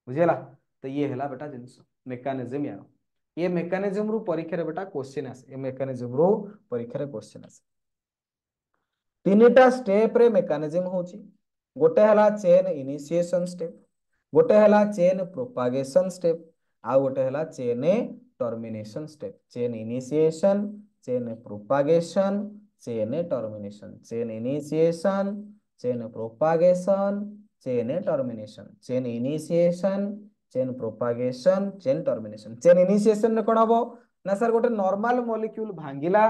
बुझेला तो ये हैला बेटा जिंस मेकानिज्म या ये मेकानिज्म रू परीक्षा रे बेटा क्वेश्चन आसे ये मेकानिज्म रू परीक्षा रे क्वेश्चन आसे तीनटा स्टेप रे मेकानिज्म होची गोटे हला चेन इनिशिएशन स्टेप गोटे हला चेन प्रोपागेशन स्टेप आ गोटे हला chain termination step chain initiation chain propagation chain termination chain initiation chain propagation chain termination chain initiation chain propagation chain termination chain initiation रे कोन हबो ना सर गोटे नॉर्मल मॉलिक्यूल भांगिला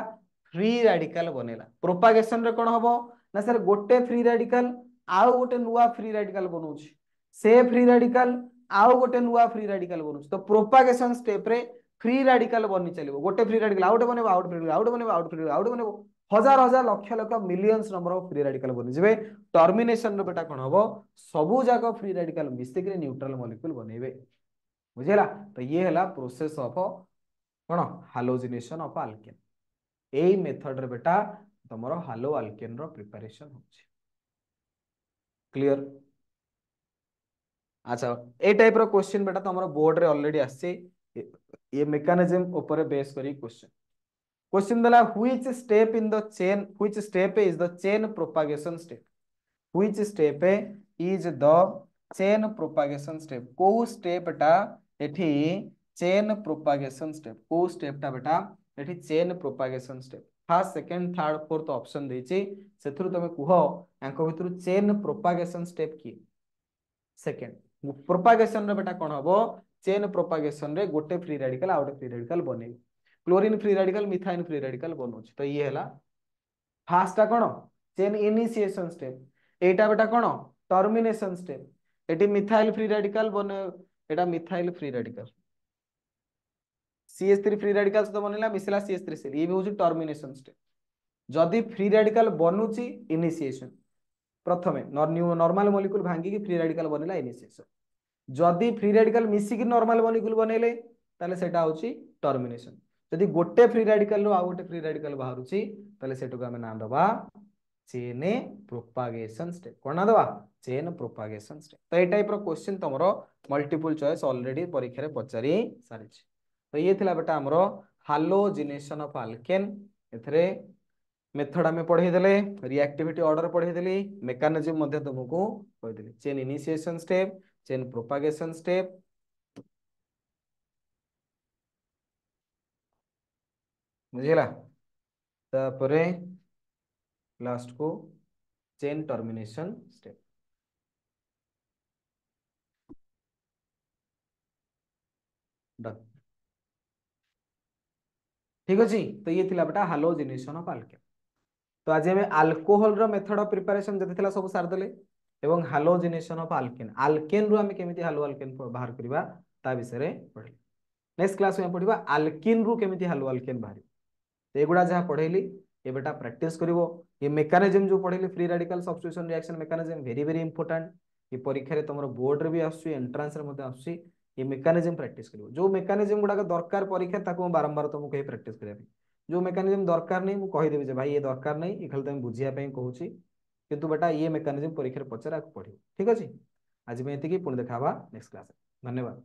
फ्री रेडिकल बनेला प्रोपागेशन रे कोन हबो ना सर गोटे फ्री रेडिकल आउ गोटे नुवा फ्री रेडिकल बनउछि से फ्री रेडिकल आउ गोटे नुवा फ्री रेडिकल बनउछि तो प्रोपागेशन स्टेप रे फ्री रेडिकल बनी चलिबो गोटे फ्री रेडिकल आउट बनेबो आउट फ्री रेडिकल आउट बनेबो आउट फ्री रेडिकल आउट बनेबो हजार हजार लक्ष लक्ष millions number of free radical बनी जिवे टर्मिनेशन रो बेटा कोन हबो सबु जाको फ्री रेडिकल मिस्टेक रे न्यूट्रल मॉलिक्यूल बनेबे बुझेला तो ये हैला प्रोसेस ऑफ कोन हालोजिनेशन ऑफ अल्केन एई मेथड रे बेटा तमरो हालो अल्केन रो प्रिपरेशन होछि क्लियर अच्छा ए टाइप रो क्वेश्चन बेटा तमरो बोर्ड रे ऑलरेडी आछि ये मेकानिज्म ऊपर बेस करी क्वेश्चन दला which step in the chain which step is the chain propagation step which step is the chain propagation step को स्टेप टा एठी चेन प्रोपागेशन स्टेप को स्टेप टा बेटा एठी chain propagation step first second third fourth option देछि सेथुरु तमे कुहो यांको भितरु चेन प्रोपागेशन स्टेप की सेकंड प्रोपागेशन रे बेटा कोन हबो चेन प्रोपागेशन रे गोटे फ्री रेडिकल आ गोटे फ्री रेडिकल बने chlorine free radical methyl free radical बनउछि तो ये हैला फर्स्ट टा कोन चेन इनिशिएशन स्टेप एटा बेटा कोन टर्मिनेशन स्टेप एटी मिथाइल फ्री रेडिकल बने एटा methyl free radical CH3 free radical तो बनेला मिसला CH3 से ये भी होछि टर्मिनेशन स्टेप जदी फ्री रेडिकल बनउछि इनिशिएशन प्रथमे नॉर्मल मॉलिक्यूल भांगी की फ्री रेडिकल बनेला इनिशिएशन जदी फ्री रेडिकल मिसी की नॉर्मल मॉलिक्यूल बनेले ताले सेटा होछि टर्मिनेशन जदी गोटे फ्री रेडिकल रो आ गोटे फ्री रेडिकल बाहरुछि ताले सेटु हम नाम दबा चेन प्रोपागेशन स्टेप कोना दबा चेन प्रोपागेशन स्टेप तो ए टाइप रो क्वेश्चन तमरो मल्टीपल चॉइस ऑलरेडी परीक्षा रे पचारी सारिछि तो ये थिला बेटा हमरो हालोजिनेशन ऑफ अल्केन एथरे मेथड आमे पढै देले रिएक्टिविटी ऑर्डर पढै देली मेकानिज्म मध्ये तुमको कहि देली chain initiation step chain propagation step बुझिला तापरे लास्ट को चेन टर्मिनेशन स्टेप डन ठीक अछि तो ये थिला बेटा हालोजिनेशन ऑफ अल्केन तो आज हमें अल्कोहल रो मेथड ऑफ प्रिपरेशन जति थिला सब सार देले एवं हालोजिनेशन ऑफ अल्केन रो हमें केमिति हालो अल्केन बाहर करबा ता विषय रे पढिली नेक्स्ट क्लास में पढिबा अल्किन रू केमिति हालो अल्केन बाहर तो एगुडा जहा पढैली ये बेटा प्रैक्टिस करिवो ये मेकानिज्म जो पढैली free radical substitution reaction mechanism very very important ये परीक्षा रे तमरो बोर्ड रे भी आसुची एंट्रेंस रे मध्ये आसुची ये मेकानिज्म प्रैक्टिस करिवो जो मेकानिज्म गुडा दरकार परीक्षा ताको बारंबार तुमको कहि प्रैक्टिस करिया जो मेकानिज्म दरकार नहीं मु कहि देबे जे भाई ये दरकार नहीं ये खाली तुम बुझिया पई कहूची किंतु बेटा ये मेकानिज्म परीक्षा रे पचरा पढियो ठीक अछि आज में एतिकी पुणी देखाबा नेक्स्ट क्लास धन्यवाद।